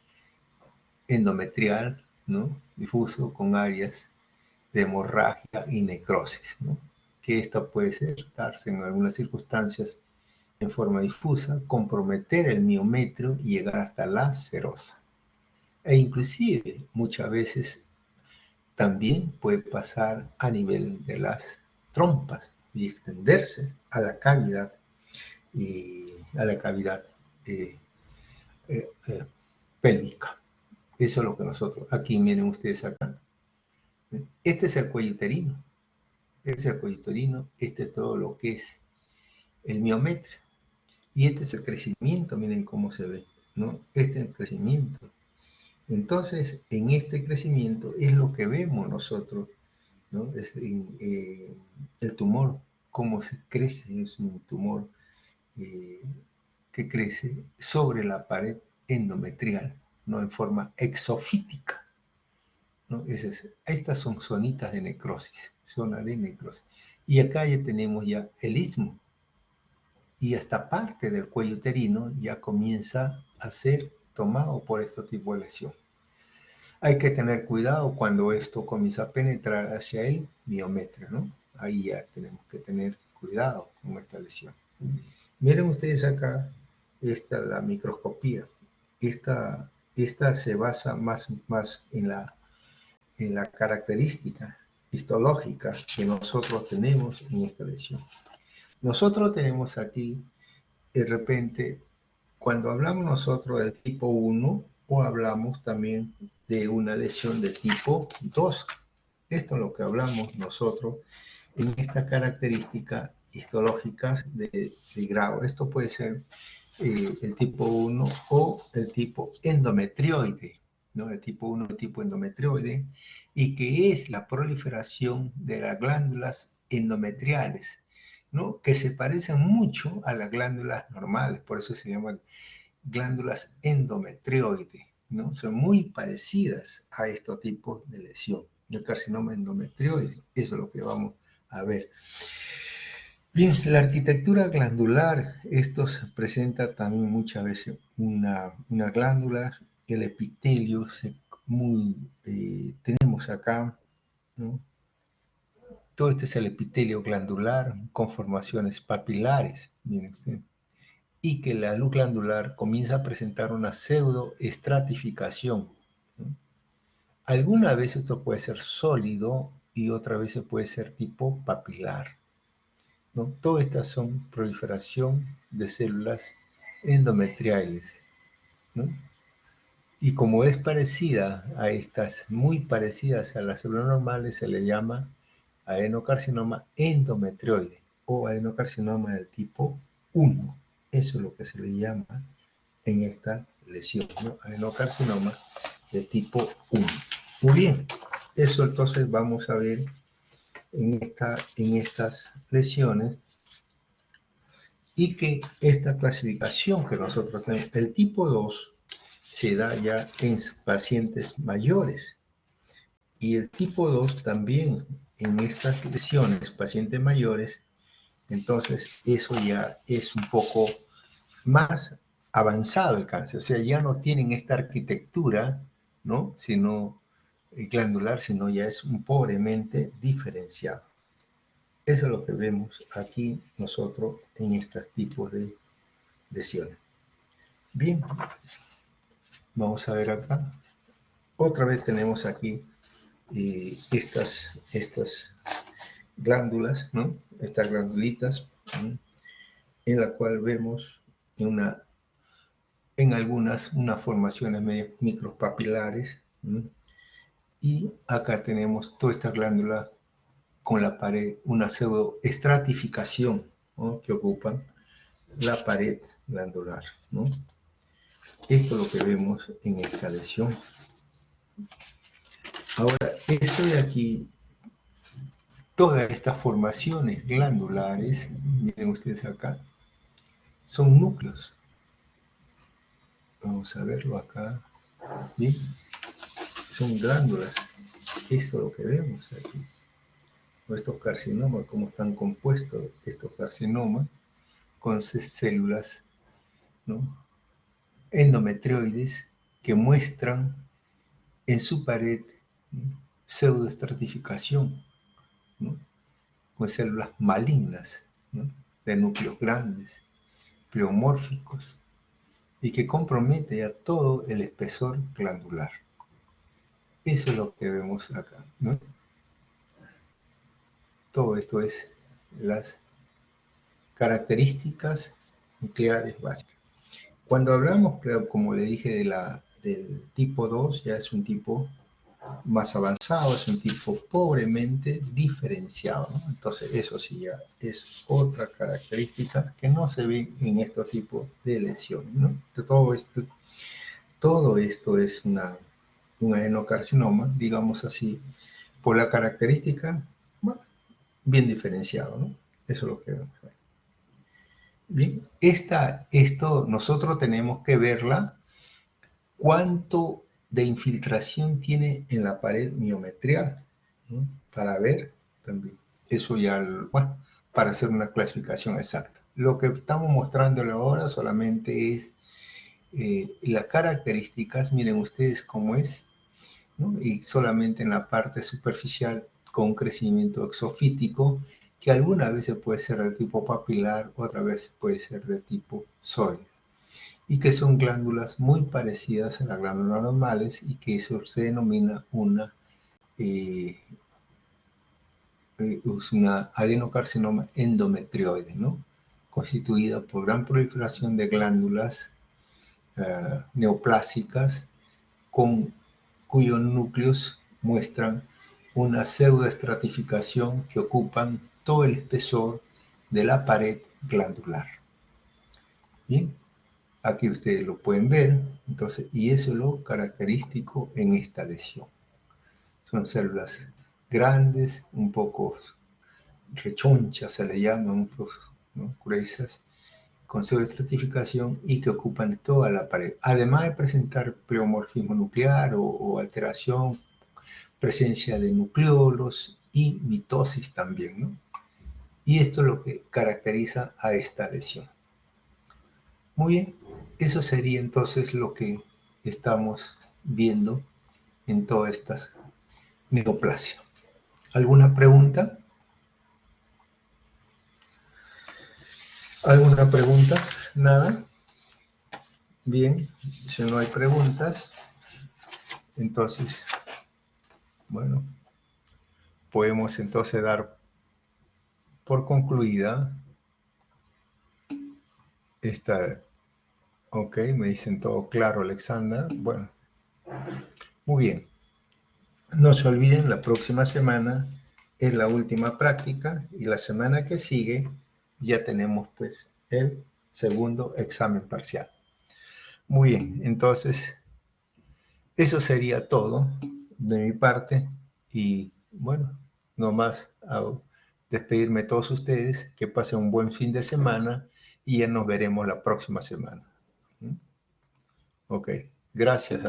endometrial, ¿no? Difuso con áreas de hemorragia y necrosis, ¿no? Que esto puede darse en algunas circunstancias en forma difusa, comprometer el miometrio y llegar hasta la serosa. E inclusive muchas veces también puede pasar a nivel de las trompas y extenderse a la cavidad pélvica. Eso es lo que nosotros, aquí miren ustedes acá. Este es el cuello uterino. Este es el cuello uterino, este es todo lo que es el miometrio. Y este es el crecimiento, miren cómo se ve, ¿no? Este es el crecimiento. Entonces, en este crecimiento es lo que vemos nosotros, ¿no? El tumor, cómo se crece, es un tumor que crece sobre la pared endometrial, ¿no? En forma exofítica, ¿no? Estas son zonitas de necrosis, zona de necrosis. Y acá ya tenemos ya el istmo. Y esta parte del cuello uterino ya comienza a ser tomado por este tipo de lesión. Hay que tener cuidado cuando esto comienza a penetrar hacia el miometrio, ¿no? Ahí ya tenemos que tener cuidado con esta lesión. Miren ustedes acá, esta la microscopía. Esta se basa más en la característica histológica que nosotros tenemos en esta lesión. Nosotros tenemos aquí, de repente, cuando hablamos nosotros del tipo 1, o hablamos también de una lesión de tipo 2. Esto es lo que hablamos nosotros en estas características histológicas de grado. Esto puede ser el tipo 1 o el tipo endometrioide, ¿no? De tipo 1 de tipo endometrioide, y que es la proliferación de las glándulas endometriales, ¿no? Que se parecen mucho a las glándulas normales, por eso se llaman glándulas endometrioides, ¿no? Son muy parecidas a estos tipos de lesión, el carcinoma endometrioide. Eso es lo que vamos a ver. Bien, la arquitectura glandular, esto se presenta también muchas veces una glándula, el epitelio, tenemos acá, ¿no? Todo este es el epitelio glandular con formaciones papilares, miren ustedes, y que la luz glandular comienza a presentar una pseudoestratificación, ¿no? Alguna vez esto puede ser sólido y otra vez puede ser tipo papilar, ¿no? Todas estas son proliferación de células endometriales, ¿no? Y como es parecida a estas, muy parecidas a las células normales, se le llama adenocarcinoma endometrioide o adenocarcinoma del tipo 1. Eso es lo que se le llama en esta lesión, ¿no? Adenocarcinoma de tipo 1. Muy bien, eso entonces vamos a ver en estas lesiones, y que esta clasificación que nosotros tenemos, el tipo 2, se da ya en pacientes mayores, y el tipo 2 también en estas lesiones, pacientes mayores. Entonces eso ya es un poco más avanzado el cáncer, o sea, ya no tienen esta arquitectura, ¿no? Sino glandular, sino ya es un pobremente diferenciado. Eso es lo que vemos aquí nosotros en estos tipos de lesiones. Bien, vamos a ver acá. Otra vez tenemos aquí estas glándulas, ¿no? Estas glandulitas, ¿no? En la cual vemos en algunas unas formaciones medio micropapilares, ¿no? Y acá tenemos toda esta glándula con la pared, una pseudoestratificación, ¿no? Que ocupan la pared glandular, ¿no? Esto es lo que vemos en esta lesión. Ahora, esto de aquí, todas estas formaciones glandulares, miren ustedes acá, son núcleos. Vamos a verlo acá. Bien, son glándulas. Esto es lo que vemos aquí. Estos carcinomas, cómo están compuestos estos carcinomas con células, ¿no? Endometrioides que muestran en su pared, ¿no? Pseudoestratificación, ¿no? Con células malignas, ¿no? De núcleos grandes, pleomórficos, y que compromete a todo el espesor glandular. Eso es lo que vemos acá, ¿no? Todo esto es las características nucleares básicas. Cuando hablamos, como le dije, del tipo 2, ya es un tipo más avanzado, es un tipo pobremente diferenciado, ¿no? Entonces eso sí ya es otra característica que no se ve en estos tipos de lesiones, ¿no? Todo esto es un adenocarcinoma, digamos así, por la característica, bueno, bien diferenciado, ¿no? Eso es lo que vemos. Bien, esto nosotros tenemos que verla, cuánto de infiltración tiene en la pared miometrial, ¿no? Para ver también, eso ya, bueno, para hacer una clasificación exacta. Lo que estamos mostrándole ahora solamente es las características, miren ustedes cómo es, ¿no? Y solamente en la parte superficial con crecimiento exofítico, que algunas veces puede ser de tipo papilar, otra vez puede ser de tipo sólido, y que son glándulas muy parecidas a las glándulas normales, y que eso se denomina una adenocarcinoma endometrioide, ¿no? Constituida por gran proliferación de glándulas neoplásicas cuyos núcleos muestran una pseudoestratificación que ocupan todo el espesor de la pared glandular. Bien, Aquí ustedes lo pueden ver. Entonces, y eso es lo característico en esta lesión. Son células grandes, un poco rechonchas, se le llaman, ¿no? Gruesas, con pseudoestratificación y que ocupan toda la pared. Además de presentar pleomorfismo nuclear o alteración, presencia de nucleolos y mitosis también, ¿no? Y esto es lo que caracteriza a esta lesión. Muy bien, eso sería entonces lo que estamos viendo en todas estas neoplasias. ¿Alguna pregunta? ¿Alguna pregunta? ¿Nada? Bien, si no hay preguntas, entonces, bueno, podemos entonces dar por concluida esta. Ok, me dicen todo claro, Alexandra. Bueno, muy bien. No se olviden, la próxima semana es la última práctica y la semana que sigue ya tenemos pues el segundo examen parcial. Muy bien, entonces eso sería todo de mi parte y bueno, nomás hago despedirme de todos ustedes, que pasen un buen fin de semana y ya nos veremos la próxima semana. Ok, gracias.